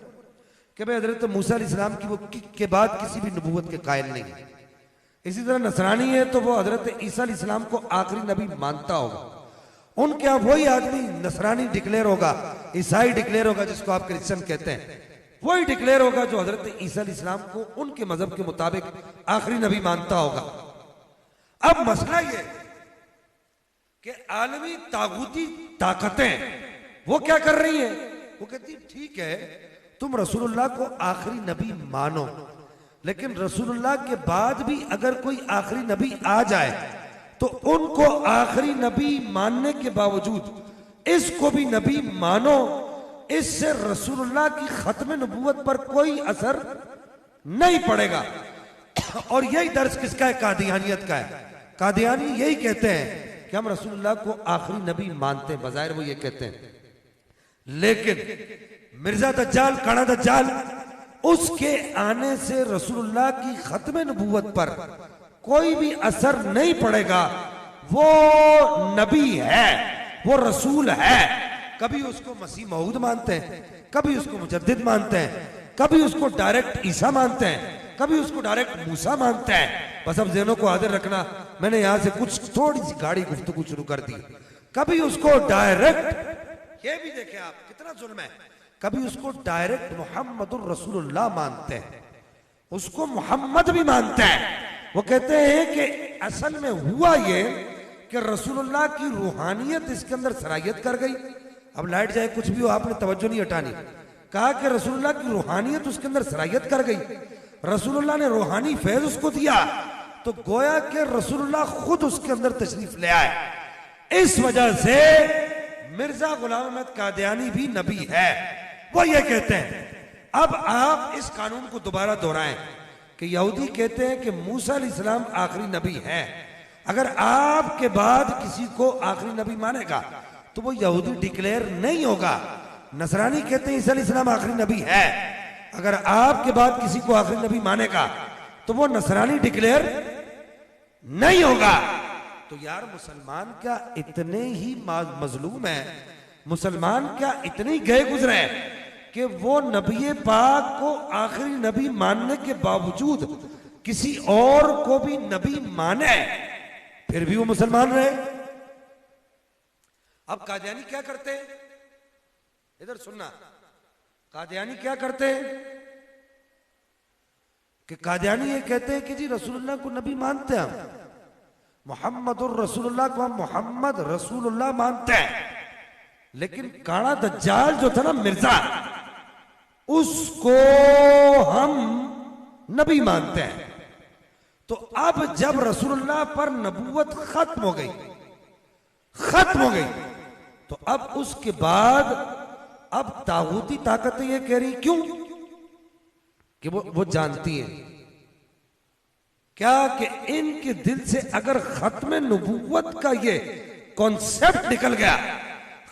कि भाई हजरत मूसा अलैहिस्सलाम की वो के बाद किसी भी नबूवत के कायल नहीं है। इसी तरह नसरानी है तो वो हजरत ईसा अलैहिस्सलाम को आखिरी नबी मानता होगा। उनके यहां वही आदमी नसरानी डिक्लेयर होगा, ईसाई डिक्लेयर होगा, जिसको आप क्रिश्चियन कहते हैं, वही डिक्लेयर होगा जो हजरत ईसा अलैहिस्सलाम को उनके मजहब के मुताबिक आखिरी नबी मानता होगा। अब मसला ये कि आलमी तागूती ताकतें वो क्या कर रही हैं, वो कहती है ठीक है तुम रसूलुल्लाह को आखिरी नबी मानो, लेकिन रसूलुल्लाह के बाद भी अगर कोई आखिरी नबी आ जाए तो उनको आखिरी नबी मानने के बावजूद इसको भी नबी मानो, इससे रसूलुल्लाह की खत्म नबूवत पर कोई असर नहीं पड़ेगा। और यही दर्ज किसका है, कादियानियत का है। कादियानी यही कहते हैं कि हम रसूलुल्लाह को आखिरी नबी मानते हैं, बज़ाहिर वो ये कहते हैं, लेकिन मिर्जा दज्जाल, काना दज्जाल, उसके आने से रसूलुल्लाह की खत्म नबूवत पर कोई भी असर नहीं पड़ेगा। वो नबी है, वो रसूल है। कभी उसको मसीह मऊद मानते हैं, कभी उसको मुजद्दिद मानते हैं, कभी उसको डायरेक्ट ईसा मानते हैं, कभी उसको डायरेक्ट मूसा मानते हैं। बस अब ज़हनों को हाजिर रखना, मैंने यहां से कुछ थोड़ी सी गाड़ी गुफ्तगू शुरू कर दी। कभी उसको डायरेक्ट, ये भी देखें आप कितना जुल्म है, कभी उसको डायरेक्ट मुहम्मदुर रसूलुल्लाह मानते हैं, उसको मोहम्मद भी मानते हैं। वो कहते हैं कि असल में हुआ ये कि रसूलुल्लाह की रूहानियत इसके अंदर सरायत कर गई। अब लाइट जाए कुछ भी हो, आपने तवज्जो नहीं हटानी। कहा कि रसूलुल्लाह की रूहानियत उसके अंदर सरायत कर गई, रसूलुल्लाह ने रूहानी फैज उसको दिया, तो गोया कि रसूलुल्लाह खुद उसके अंदर तशरीफ ले आए। इस वजह से मिर्जा गुलाम अहमद कादियानी भी नबी है। वो ये कहते हैं, अब आप इस कानून को दोबारा दोहराएं कि यहूदी कहते हैं कि मूसा अलैहिस्सलाम आखिरी नबी है, अगर आपके बाद किसी को आखिरी नबी मानेगा तो वो यहूदी डिक्लेयर नहीं होगा। नसरानी कहते हैं ईसा अलैहिस्सलाम आखिरी नबी है, अगर आपके बाद किसी को आखिरी नबी मानेगा तो वो नसरानी डिक्लेयर नहीं होगा। तो यार मुसलमान क्या इतने ही मजलूम है, मुसलमान क्या इतने ही गए गुजरे हैं कि वो नबी पाक को आखिरी नबी मानने के बावजूद किसी और को भी नबी माने, फिर भी वो मुसलमान रहे। अब कादियानी क्या करते हैं, इधर सुनना, कादियानी क्या करते हैं कि कादियानी ये कहते हैं कि जी रसूलुल्लाह को नबी मानते हैं, हम मोहम्मदुर रसूलुल्लाह को हम मोहम्मद रसूलुल्लाह मानते हैं, लेकिन काना दज्जाल जो था ना मिर्जा, उसको हम नबी मानते हैं। तो अब जब रसूलुल्लाह पर नबूवत खत्म हो गई, तो अब उसके बाद अब तागूती ताकतें ये कह रही, क्यों कि वो जानती हैं क्या कि इनके दिल से अगर खत्म नबूवत का ये कॉन्सेप्ट निकल गया,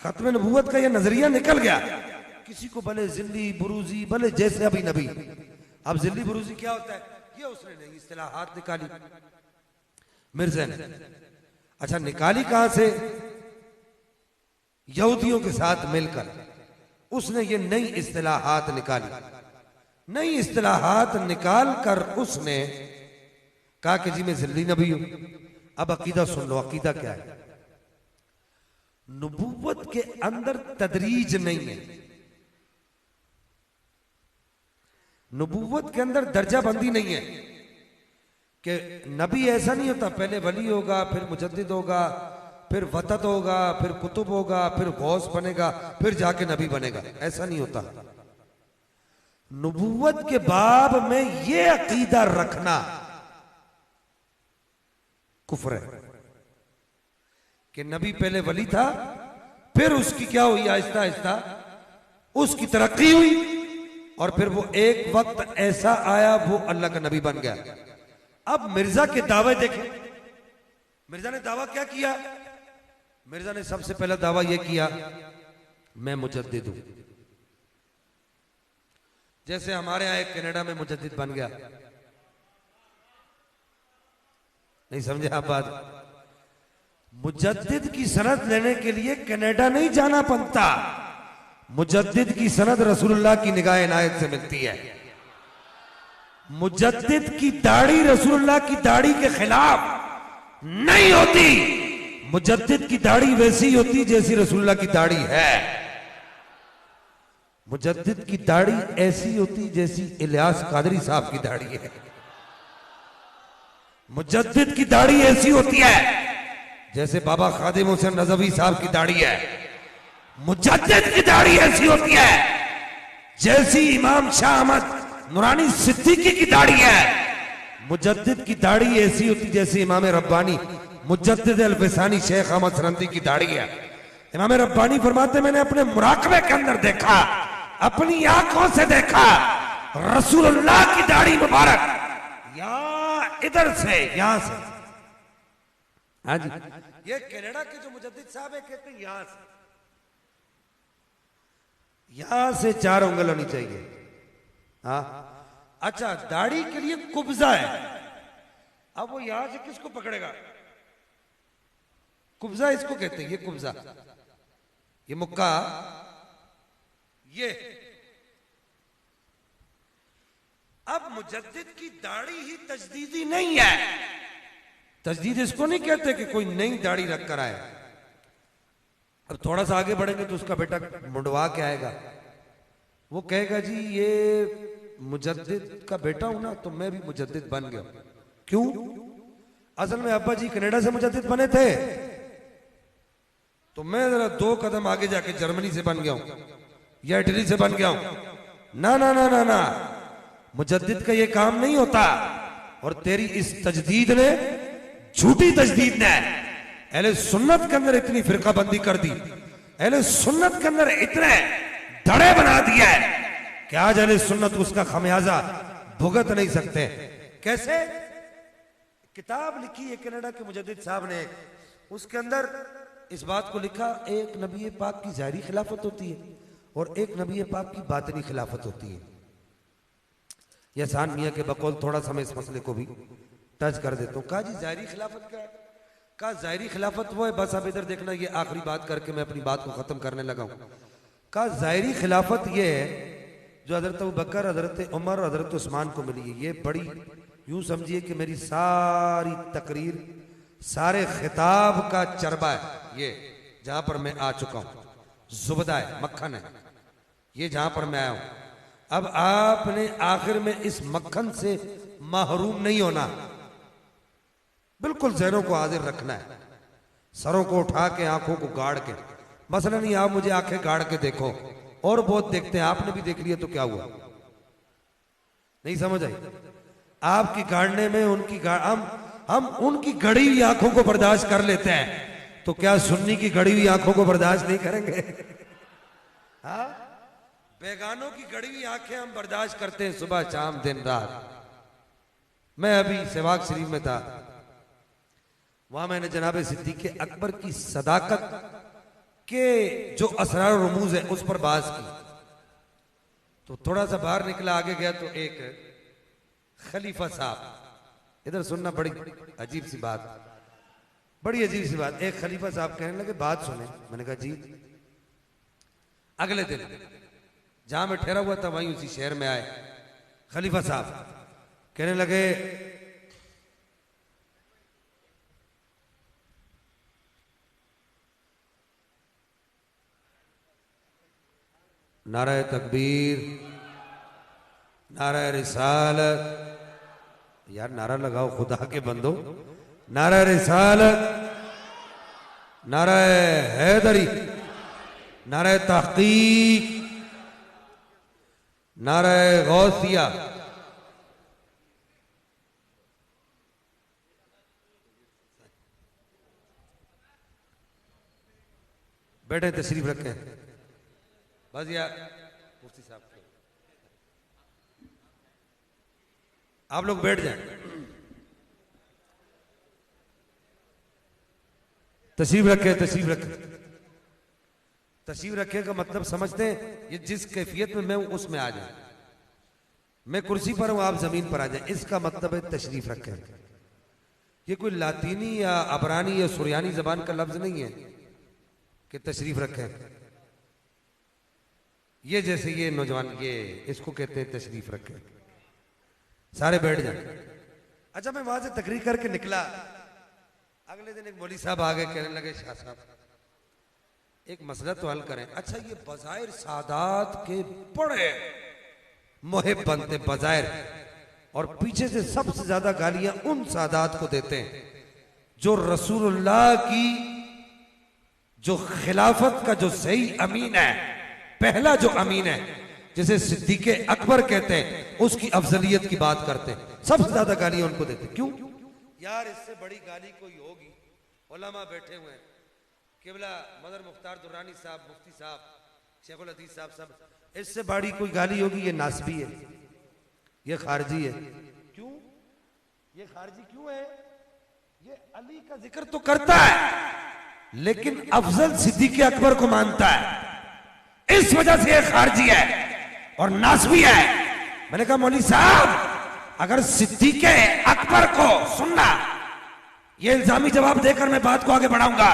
खत्म नबूवत का ये नजरिया निकल गया, किसी को भले जिल्ली बुरूजी, भले जैसे अभी नबी, अब जिल्ली बुरूजी क्या होता है, ये उसने नई इस्तिलाहात निकाली मिर्जा ने। अच्छा, निकाली कहां से, यहूदियों के साथ मिलकर उसने ये नई इस्तिलाहात निकाली। नई इस्तिलाहात निकाल कर उसने कहा कि जी मैं जिल्ली नबी हूं। अब अकीदा सुन लो, अकीदा क्या है, नबूवत के अंदर तदरीज नहीं है, नबूवत के अंदर दर्जा बंदी नहीं है कि नबी ऐसा नहीं होता, पहले वली होगा, फिर मुजद्दिद होगा, फिर वतद होगा, फिर कुतुब होगा, फिर गौस बनेगा, फिर जाके नबी बनेगा, ऐसा नहीं होता। नबूवत के बाब में यह अकीदा रखना कुफ्र है कि नबी पहले वली था, फिर उसकी क्या हुई, आहिस्ता आहिस्ता उसकी तरक्की हुई, और फिर वो एक वक्त ऐसा आया वो अल्लाह का नबी बन गया। अब मिर्जा के दावे देखें, मिर्जा ने दावा क्या किया, मिर्जा ने सबसे पहला दावा यह किया मैं मुजद्दिद हूं। जैसे हमारे यहाँ एक कनाडा में मुजद्दिद बन गया, नहीं समझे आप बात? मुजद्दिद की सनद लेने के लिए कनाडा नहीं जाना पड़ता, मुजद्दिद की सनद रसूलुल्लाह की निगाह इनायत से मिलती है। मुजद्दिद की दाढ़ी रसूलुल्लाह की दाढ़ी के खिलाफ नहीं होती, मुजद्दिद की दाढ़ी वैसी होती जैसी रसूलुल्लाह की दाढ़ी है। मुजद्दिद की दाढ़ी ऐसी होती जैसी इलियास कादरी साहब की दाढ़ी है। मुजद्दिद की दाढ़ी ऐसी होती है जैसे बाबा खादिम हुसैन नजवी साहब की दाढ़ी है। मुजद्दिद की दाढ़ी ऐसी होती है जैसी इमाम शाह अहमद नूरानी सिद्दीकी की दाढ़ी है। मुजद्दिद की दाढ़ी ऐसी होती जैसे इमाम रब्बानी मुजद्दिद अल-फिसानी शेख अहमद सरंदी की दाढ़ी है। इमाम रब्बानी फरमाते मैंने अपने मुराकबे के अंदर देखा, अपनी आंखों से देखा, रसूलुल्लाह की दाढ़ी मुबारक या इधर से यहां से, हाँ जी, ये कनाडा के जो मुजद्दिद साहब है कहते हैं यहां से 4 उंगल होनी चाहिए। हाँ अच्छा, दाढ़ी के लिए कुब्जा है, अब वो यहां से किसको पकड़ेगा? कुब्जा इसको कहते हैं, ये कुब्जा, ये मुक्का, ये। अब मुजद्दिद की दाढ़ी ही तजदीदी नहीं है, तजदीद इसको नहीं कहते कि कोई नई दाढ़ी रख कर आए। अब थोड़ा सा आगे बढ़ेंगे तो उसका बेटा मुंडवा के आएगा, वो कहेगा जी ये मुजद्दिद का बेटा हूं ना तो मैं भी मुजद्दिद बन गया। क्यों? असल में अब्बा जी कनाडा से मुजद्दिद बने थे तो मैं जरा 2 कदम आगे जाके जर्मनी से बन गया हूं या इटली से बन गया हूं। ना ना ना ना ना, मुजद्दिद का ये काम नहीं होता। और तेरी इस तजदीद ने, झूठी तजदीद ने अहले सुन्नत के अंदर इतनी फिरका बंदी कर दी, अहले सुन्नत के अंदर इतने धड़े बना दिया है कि आज अहले सुन्नत उसका खमियाजा भुगत नहीं सकते। कैसे? किताब लिखी है कनाडा के मुजद्दिद साहब ने, उसके अंदर इस बात को लिखा एक नबी पाक की ज़ाहिरी खिलाफत होती है और एक नबी पाक की बातिनी खिलाफत होती है। यह सान मियां के बकौल थोड़ा सा मैं इस मसले को भी टच कर देता हूँ। कहा जी ज़ाहिरी खिलाफत क्या है? कहा ज़ाहिरी खिलाफत वो है, बस अब इधर देखना, ये आखिरी बात करके मैं अपनी बात को खत्म करने लगा हूँ। कहा ज़ाहिरी खिलाफत ये है जो हजरत अबू बकर, हजरत उमर, हजरत उस्मान को मिली है। ये बड़ी, यूं समझिए कि मेरी सारी तकरीर, सारे खिताब का चरबा है। ये जहां पर मैं आ चुका हूं, जुबदा है, मक्खन है, ये जहां पर मैं आया हूं। अब आपने आखिर में इस मक्खन से महरूम नहीं होना, बिल्कुल ज़हनों को हाजिर रखना है, सरों को उठा के, आंखों को गाड़ के। मसला नहीं आप मुझे आंखें गाड़ के देखो, और बहुत देखते हैं, आपने भी देख लिया तो क्या हुआ? नहीं समझ आई? आपकी गाड़ने में उनकी हम उनकी गड़ी हुई आंखों को बर्दाश्त कर लेते हैं, तो क्या सुन्नी की गड़ी हुई आंखों को बर्दाश्त नहीं करेंगे? हाँ, बेगानों की गड़ी हुई आंखें हम बर्दाश्त करते हैं सुबह शाम दिन रात। मैं अभी सेवाग शरीफ में था, वहां मैंने जनाब सिद्दीक अकबर की सदाकत के जो असरार और रमूज है उस पर बात की। तो थोड़ा सा बाहर निकला, आगे गया तो एक खलीफा साहब, इधर सुनना, बड़ी अजीब सी बात, बड़ी अजीब सी बात। एक खलीफा साहब कहने लगे बात सुने। मैंने कहा जी। अगले दिन जहां मैं ठहरा हुआ था वहीं उसी शहर में आए खलीफा साहब, कहने लगे नारा तकबीर, नारा रिसालत, यार नारा लगाओ खुदा के बंदो, नारा रिसालत, नारा हैदरी, नारा तहकीक, नारा गौसिया। बैठे, तशरीफ रखें। बस यार मुफ्ती साहब आप लोग बैठ जाएं, तशरीफ रखे, तशरीफ रखे। तशरीफ रखे का मतलब समझते हैं, ये जिस कैफियत में मैं हूं उसमें आ जाए। मैं कुर्सी पर हूं, आप जमीन पर आ जाए, इसका मतलब है तशरीफ रखें। ये कोई लातीनी या अबरानी या सुरयानी जबान का लफ्ज नहीं है कि तशरीफ रखें। ये जैसे ये नौजवान, ये इसको कहते हैं तशरीफ रखें। सारे बैठ जाए। अच्छा, मैं वहां से तकरीर करके निकला, अगले दिन एक मौलवी साहब आ गए, कहने लगे शाह साहब एक मसला तो हल करें। अच्छा, ये बज़ाहिर सादात के बड़े मुहिब बनते बज़ाहिर, और पीछे से सबसे ज्यादा गालियां उन सादात को देते हैं जो रसूलुल्लाह की जो खिलाफत का जो सही अमीन है, पहला जो अमीन है, जिसे सिद्दीक़ अकबर कहते हैं, उसकी अफजलियत की बात करते हैं। सबसे ज्यादा गालियां उनको देते। क्यों यार, इससे बड़ी गाली कोई होगी? उलमा बैठे हुए हैं, किबला मदर मुख्तार दुर्रानी साहब, मुफ्ती साहब, शेखुल हदीस साहब, सब, इससे बड़ी कोई गाली होगी? ये नासबी है, ये खारजी है। क्यों ये खारजी क्यों है? ये अली का जिक्र तो करता है, लेकिन अफजल सिद्दीक़ अकबर को मानता है, इस वजह से ये खारजी है और नासबी है। मैंने कहा मौलवी साहब, अगर सिद्दीक़ अकबर को सुनना, ये इल्जामी जवाब देकर मैं बात को आगे बढ़ाऊंगा।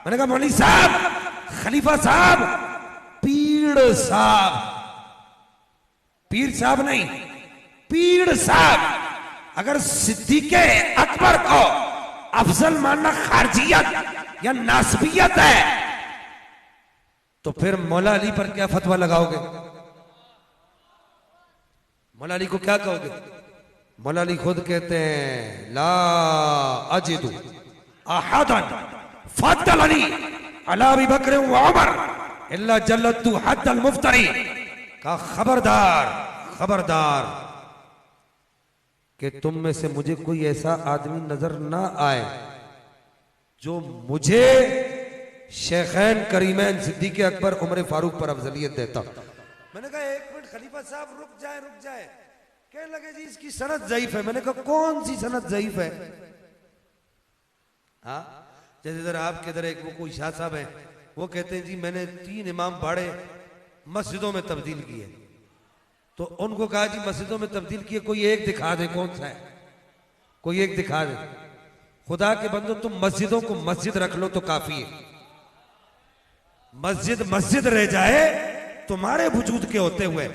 मैंने कहा मौलवी साहब, खलीफा साहब, पीर साहब, पीर साहब नहीं, पीर साहब, अगर सिद्दीक़ अकबर को अफजल मानना खारजियत या नासबियत है, तो फिर मौला अली पर क्या फतवा लगाओगे? मौला अली को क्या कहोगे? मौला अली खुद कहते हैं, ला अजिदु अहदन फद्दलनी अला अबी बकर व उमर इल्ला जल्लतु हद्दल मुफ्तरी। का खबरदार, खबरदार कि तुम में से मुझे कोई ऐसा आदमी नजर ना आए जो मुझे शेखैन करीमैन सिद्दीक़ अकबर उमर फारूक पर अफजलियत देता। मैंने कहा एक मिनट खलीफा साहब, रुक जाए रुक जाए। कहने लगे जी इसकी सनद ज़ईफ है। मैंने कहा कौन सी सनद ज़ईफ है? हाँ, जैसे इधर आपके इधर एक वो कोई शाह साहब है, वो कहते हैं जी मैंने 3 इमाम बाड़े मस्जिदों में तब्दील किए। तो उनको कहा जी मस्जिदों में तब्दील किए, कोई एक दिखा दे, कौन सा है, कोई एक दिखा दे। खुदा के बंदो, तुम मस्जिदों को मस्जिद रख लो तो काफी है। मस्जिद मस्जिद रह जाए तुम्हारे वजूद के होते हुए,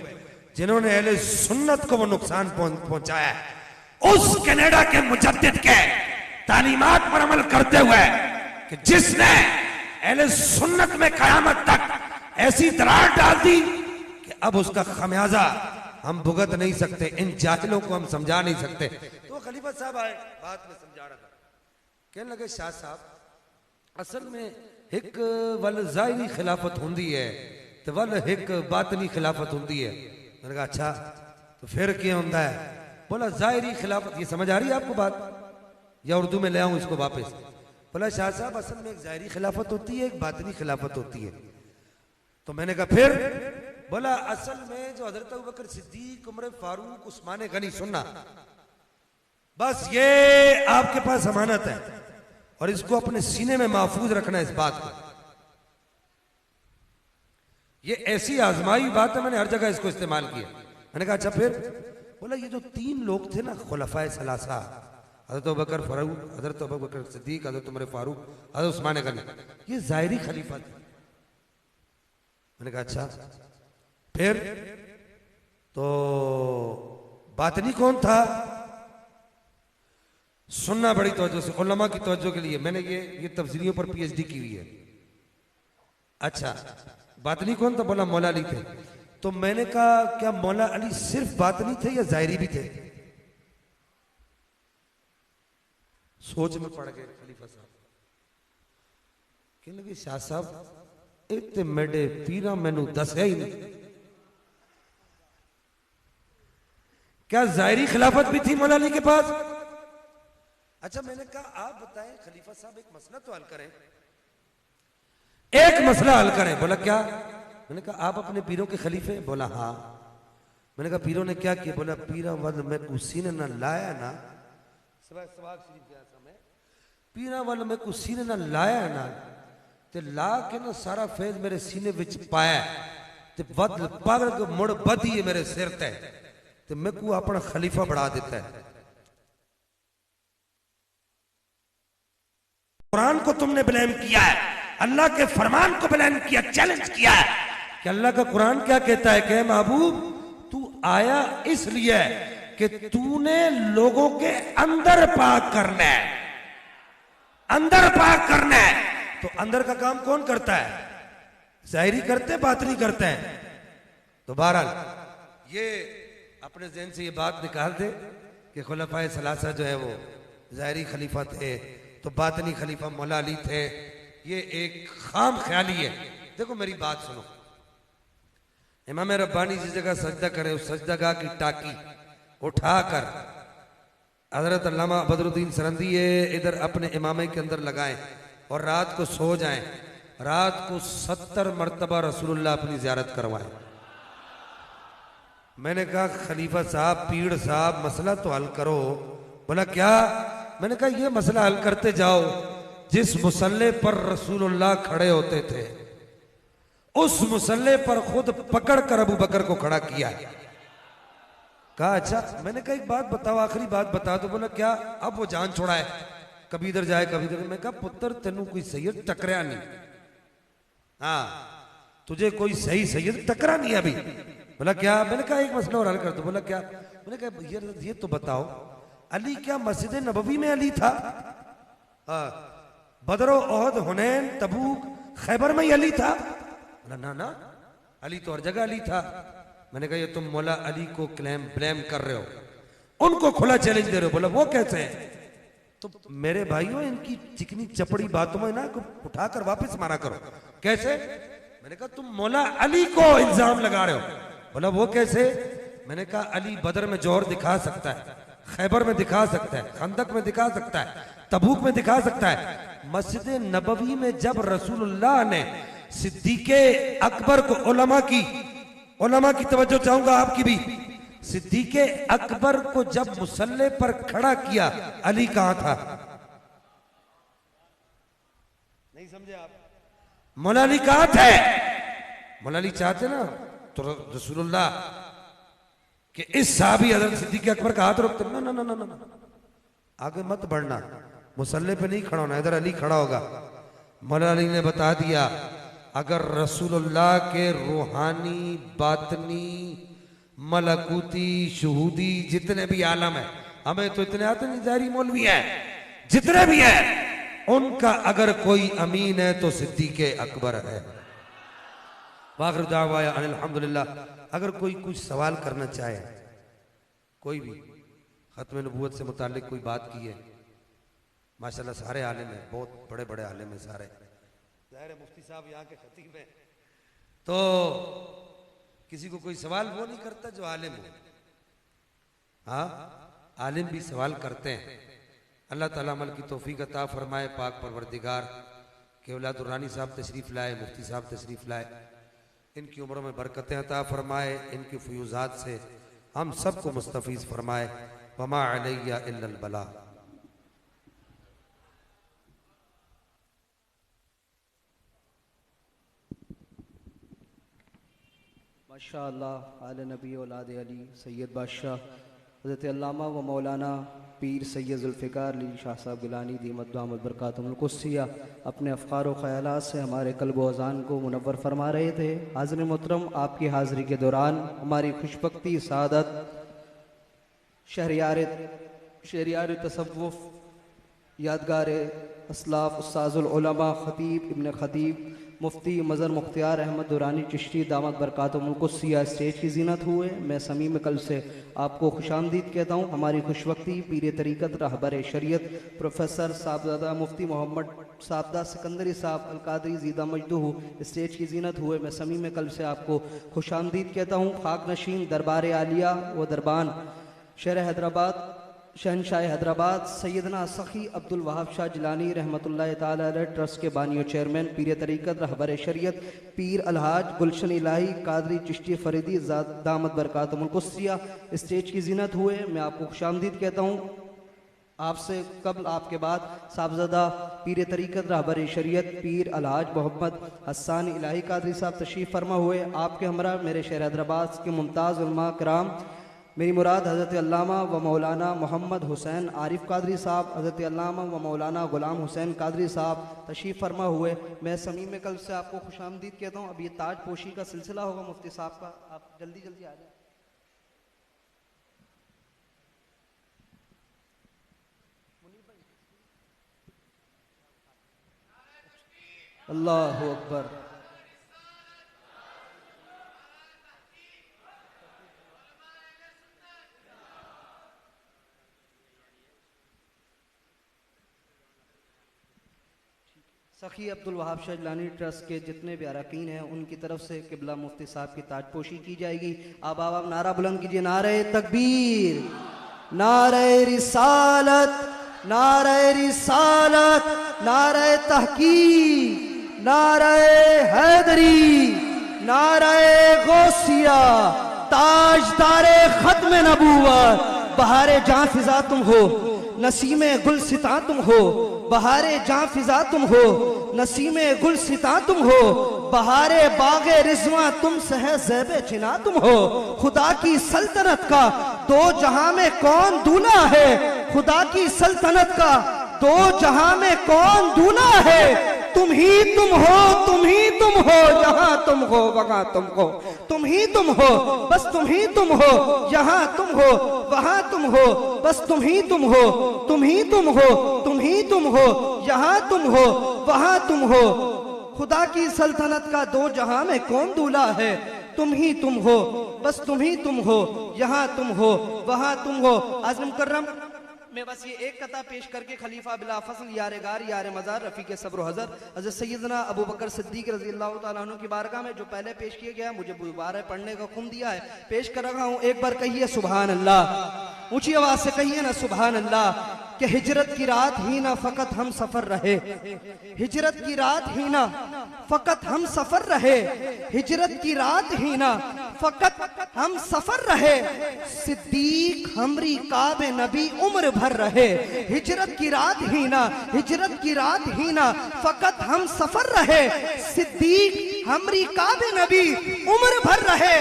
जिन्होंने अहले सुन्नत को वो नुकसान पहुंचाया है, उस कनाडा के मुजद्दिद के तालीमात पर अमल करते हुए कि जिसने अहले सुन्नत में कयामत तक ऐसी दरार डाल दी कि अब उसका खमियाजा हम भुगत नहीं सकते, इन जाहिलों को हम समझा नहीं सकते। तो खलीफा साहब आए, बात में समझा रहा था, कहने लगे शाह साहब, असल में एक वल ज़ाहिरी खिलाफत होंदी है तो वल एक बातनी खिलाफत होंदी है। मैंने कहा अच्छा, तो फिर क्या होता है? बोला ज़ाहिरी खिलाफत, ये समझ आ रही है आपको बात, या उर्दू में ले आऊं इसको वापस? बोला शाह साहब, असल में एक ज़ाहिरी खिलाफत होती है, एक बातनी खिलाफत होती है। तो मैंने कहा फिर? बोला असल में जो हजरत अबू बकर सिद्दीक, उमर फारूक, उस्मान गनी, सुनना बस ये आपके पास अमानत है और इसको अपने सीने में महफूज रखना है इस बात को। ये ऐसी आजमाई बात है, मैंने हर जगह इसको इस्तेमाल किया। मैंने कहा अच्छा फिर? बोला ये जो 3 लोग थे ना, खुलफाए सलासा, हजरत अबू बकर फारूक, हजरत अबू बकर सिद्दीक, हजरत उमर फारूक, हजरत उस्मान गनी, ये ज़ाहिरी खलीफा थे। मैंने कहा अच्छा फिर? तो बातनी कौन था? सुनना बड़ी तवज्जो से, उलमा की तवज्जो के लिए मैंने ये तफसीरियों पर पीएचडी की हुई है। अच्छा, बातनी कौन था? बोला मौला अली थे। तो मैंने कहा क्या मौला अली सिर्फ बातनी थे या ज़ाहिरी भी थे? सोच में पड़ गए खलीफा साहब। कहने लगे शाह साहब, इतने मेरे पीरा मैनू दस है ही नहीं, क्या ज़ाहिरी खिलाफत भी थी मौला अली के पास? अच्छा, मैंने कहा आप बताएं खलीफा साहब, एक मसला तो हल करें, एक मसला हल करें। बोला क्या? मैंने कहा आप अपने पीरों के खलीफे? बोला हाँ। मैंने कहा पीरों ने क्या किया? बोला पीरा वल मैं कुसी ने ना लाया ना, पीरा वल मैं कुसी ने ना लाया ना, ते ला के ना सारा फैज मेरे सीने विच पाया, ते वद पग मुड़ बधी मेरे सिर ते, तो मैं को अपना खलीफा बढ़ा देता है। कुरान को तुमने ब्लेम किया है, अल्लाह के फरमान को ब्लेम किया, चैलेंज किया है कि अल्लाह का कुरान क्या कहता है कि महबूब तू आया इसलिए कि तूने लोगों के अंदर पाक करना है, अंदर पाक करना है। तो अंदर का काम कौन करता है? ज़ाहिरी करते बातनी करते हैं। तो बहरहाल ये अपने ज़हन से ये बात निकाल दे कि खुलफाए सलासा जो है वो ज़ाहिरी खलीफा थे तो बातनी खलीफा मौला अली थे। ये एक खाम ख्याली है। देखो मेरी बात सुनो, इमाम रब्बानी जिस जगह सजदा करे उस सजदागाह की टाकी उठाकर हजरत अल्लामा बदरुद्दीन सरंदी इधर अपने इमामे के अंदर लगाएं और रात को सो जाएं, रात को 70 मरतबा रसूलुल्लाह अपनी ज़ियारत करवाएं। मैंने कहा खलीफा साहब, पीड़ साहब, मसला तो हल करो। बोला क्या? मैंने कहा ये मसला हल करते जाओ जिस मुसल्ले पर रसूलुल्लाह खड़े होते थे उस मुसल्ले पर खुद पकड़ कर अबू बकर को खड़ा किया है। कहा अच्छा। मैंने कहा एक बात बताओ, आखिरी बात बता दो। बोला क्या? अब वो जान छोड़ा है, कभी इधर जाए कभी इधर। मैं कहा पुत्र तेनू कोई सैयद टकरा नहीं, हाँ तुझे कोई सही सैयद टकरा नहीं अभी। बोला क्या? मैंने कहा एक मसला और हल कर दो। बोला क्या? मैंने कहा ये तो बताओ अली क्या मस्जिद नबवी में अली था? हाँ। बदरो, ओहद, हुनैन, तबूक, खैबर में ही अली था? बोला ना ना, अली तो हर जगह अली था। मैंने कहा ये तुम मौला अली को ब्लेम कर रहे हो, उनको खुला चैलेंज दे रहे हो। बोला वो कैसे है? तो मेरे भाइयों इनकी चिकनी चपड़ी बातों में ना उठाकर वापस मारा करो। कैसे? मैंने कहा तुम मौला अली को इल्जाम लगा रहे हो। बोला वो कैसे? मैंने कहा अली बदर में जोर दिखा सकता है, खैबर में दिखा सकता है, खंदक में दिखा सकता है, तबूक में दिखा सकता है। मस्जिद नबवी में जब रसूलुल्लाह ने सिद्दीक़े अकबर को उलमा की तवज्जो चाहूंगा आपकी भी, सिद्दीक़े अकबर को जब मुसल्ले पर खड़ा किया, अली कहां था? नहीं समझे आप? मौला अली कहां थे? मौला अली चाहते ना तो रसूलुल्लाह कि इस साहबी हज़रत सिद्दीक़ अकबर का हाथ रोकते। ना ना ना ना ना, आगे मत बढ़ना, मुसल्ले पे नहीं खड़ा होना, इधर अली खड़ा होगा। मौला अली ने बता दिया अगर रसूलुल्लाह के रूहानी, बातनी, मलकूती, शुहूदी जितने भी आलम है, हमें तो इतने आते नहीं, ज़ाहिरी मौलवी है, जितने भी है उनका अगर कोई अमीन है तो सिद्दीक़ अकबर है। वाखिर दावा अल्हम्दुलिल्लाह। अगर कोई कुछ सवाल करना चाहे, कोई भी खत्म नबूवत से मुताल्लिक कोई बात की है, माशाल्लाह सारे आलिम हैं, बहुत बड़े बड़े आलिम हैं सारे। ज़ाहिर है मुफ्ती साहब यहाँ के खतीब हैं, तो किसी को कोई सवाल वो नहीं करता जो आलिम हो। हाँ आलिम भी सवाल करते हैं। अल्लाह ताला अमल की तौफीक अता फरमाए। पाक परवरदिगार के औलाद दुर्रानी साहब तशरीफ़ लाए, मुफ्ती साहब तशरीफ़ लाए, इनकी उम्रों में बरकतें अता फरमाए, इनकी फ़यूज़ात से हम सबको मुस्तफ़ीज़ फरमाए। वमा अलैया इल्लल बला। माशाअल्लाह आले नबी औलाद अली सैयद बादशाह हज़रत अल्लामा व मौलाना पीर सैयद ज़ुल्फ़िकार अली शाह साहब गिलानी दीमत दामत बरकातुहुल कुद्सिया अपने अफ़कार व ख़यालात से हमारे क़ल्ब व अज़ान को मुनव्वर फरमा रहे थे। हाज़िर मोहतरम, आपकी हाज़िरी के दौरान हमारी खुशबख्ती, सादत, शहरियार तसव्वुफ़, यादगार असलाफ़, उस्ताज़ुल उलमा, ख़तीब इब्न ख़तीब मुफ्ती मज़र मुख्तियार अहमद दुरानी चिश्ती दामत बरकातुहुल कुद्सिया स्टेज की ज़ीनत हुए। मैं समीम कल से आपको खुशामदीद कहता हूँ। हमारी खुशवक्ती पीर तरीक़त रहबर शरीयत प्रोफेसर साहबजादा मुफ्ती मोहम्मद साबदा सिकंदरी साहब अलकादरी ज़ीदा मजदूह स्टेज की ज़ीनत हुए। मैं समीम कल से आपको खुशामदीद कहता हूँ। खाक नशीन दरबार आलिया व दरबान शहर हैदराबाद, शहनशाह हैदराबाद सैयदना सखी अब्दुल वहाब शाह जिलानी रहमतुल्लाह ताला अलैह ट्रस्ट के बानी और चेयरमैन पीर तरीक़त रहबर शरीयत पीर अलहाज गुलशन इलाही कादरी चिश्ती फरीदी दामत बरकातुहुल कुद्सिया स्टेज की ज़ीनत हुए। मैं आपको खुशामदीद कहता हूँ। आपसे कबल आपके बाद साहबजादा पीर तरीक़त रहबर शरीयत पीर अलहाज मोहम्मद हसन इलाही कादरी साहब तशरीफ़ फरमा हुए। आपके हमरा मेरे शहर हैदराबाद के मुमताज़ उलमा कराम मेरी मुराद हज़रत अल्लामा व मौलाना मोहम्मद हुसैन आरिफ कादरी साहब, हज़रत अल्लामा व मौलाना ग़ुलाम हुसैन कादरी साहब तशरीफ़ फरमा हुए। मैं समीम कल्ब से आपको खुशामदीद कहता हूँ। अब ये ताज पोशी का सिलसिला होगा मुफ्ती साहब का, आप जल्दी जल्दी आ जाए। अल्लाहु अकबर। सखी अब्दुल वहाब शजलानी ट्रस्ट के जितने भी अरकान हैं उनकी तरफ से किबला मुफ्ती साहब की ताजपोशी की जाएगी। अब आप नारा बुलंद कीजिए, नारे तकबीर, नारे रिसालत, नारे रिसालत, नारे तहकीक, नारे हैदरी, नारे गौसिया, ताजदारे खत्म नबूवत। बहारे जां फिजा तुम हो, नसीमे गुल सिता तुम हो, बहारे जां फिजा तुम हो, नसीमे गुल सिता तुम हो, बहारे बागे रिजवा तुम सह ज़ैबे चिना तुम हो। खुदा की सल्तनत का दो जहां में कौन दूल्हा है, खुदा की सल्तनत का दो जहां में कौन दूल्हा है। तुम ही तुम हो, तुम ही तुम हो, जहां तुम हो वहां तुम हो, तुम ही तुम हो, बस तुम ही तुम हो, जहां तुम हो वहां तुम हो, बस तुम ही तुम हो, तुम ही तुम हो, तुम ही तुम हो, जहां तुम हो वहां तुम हो। खुदा की सल्तनत का दो जहां में कौन दूल्हा है, तुम ही तुम हो, बस तुम ही तुम हो, यहाँ तुम हो वहां तुम हो। आज़म मुकर्रम मैं बस ये एक कथा पेश करके खलीफा बिला फसल यार गार यार मज़ार रफ़ीक सब्र हज़र हज़रत सैयदना अबू बकर सिद्दीक़ रज़ी अल्लाह तआला अन्हु की बारगाह में जो पहले पेश किया गया, मुझे दोबारा पढ़ने का हुक्म दिया है, पेश कर रहा हूँ। एक बार कहिए सुभान अल्लाह, ऊंची आवाज से कहिए ना सुभान अल्लाह। कि हिजरत की रात ही ना फकत हम सफर रहे, हिजरत की रात ही ना फकत हम सफर रहे, हिजरत की रात ही ना फकत हम सफर रहे, सिद्दीक हमरी काबे नबी उम्र भर रहे। हिजरत की रात ही ना, हिजरत की रात ही ना फकत हम सफर रहे, सिद्दीक हमरी काबे नबी उम्र भर रहे।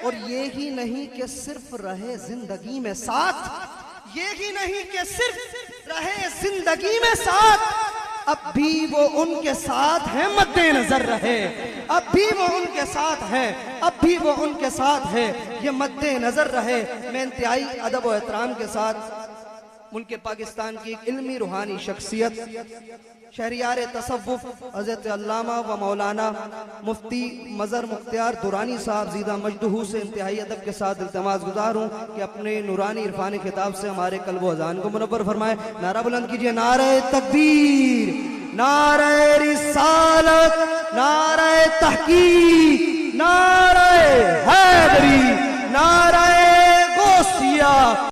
और ये ही नहीं कि सिर्फ रहे जिंदगी में साथ, ये ही नहीं कि सिर्फ रहे जिंदगी में साथ, अब भी वो उनके साथ है मद्दे नजर रहे, अब भी वो उनके साथ है, अब भी वो उनके साथ है, ये मद्दे नजर रहे। मैं इंतहाई अदब और एहतराम के साथ मुल्क पाकिस्तान की एक इल्मी रूहानी शख्सियत शहरियार तसव्वुफ हज़रत अल्लामा व मौलाना मुफ्ती मज़र मुख्तियार दुरानी साहब ज़ीदा मजदहू से इंतहाई अदब के साथ इल्तमास गुजार हूँ कि अपने नूरानी इरफानी खिताब से हमारे कल्ब व अज़ान को मुनव्वर फरमाए। नारा बुलंद कीजिए, नारे तकबीर, नारे रिसालत, नारे तहकीक,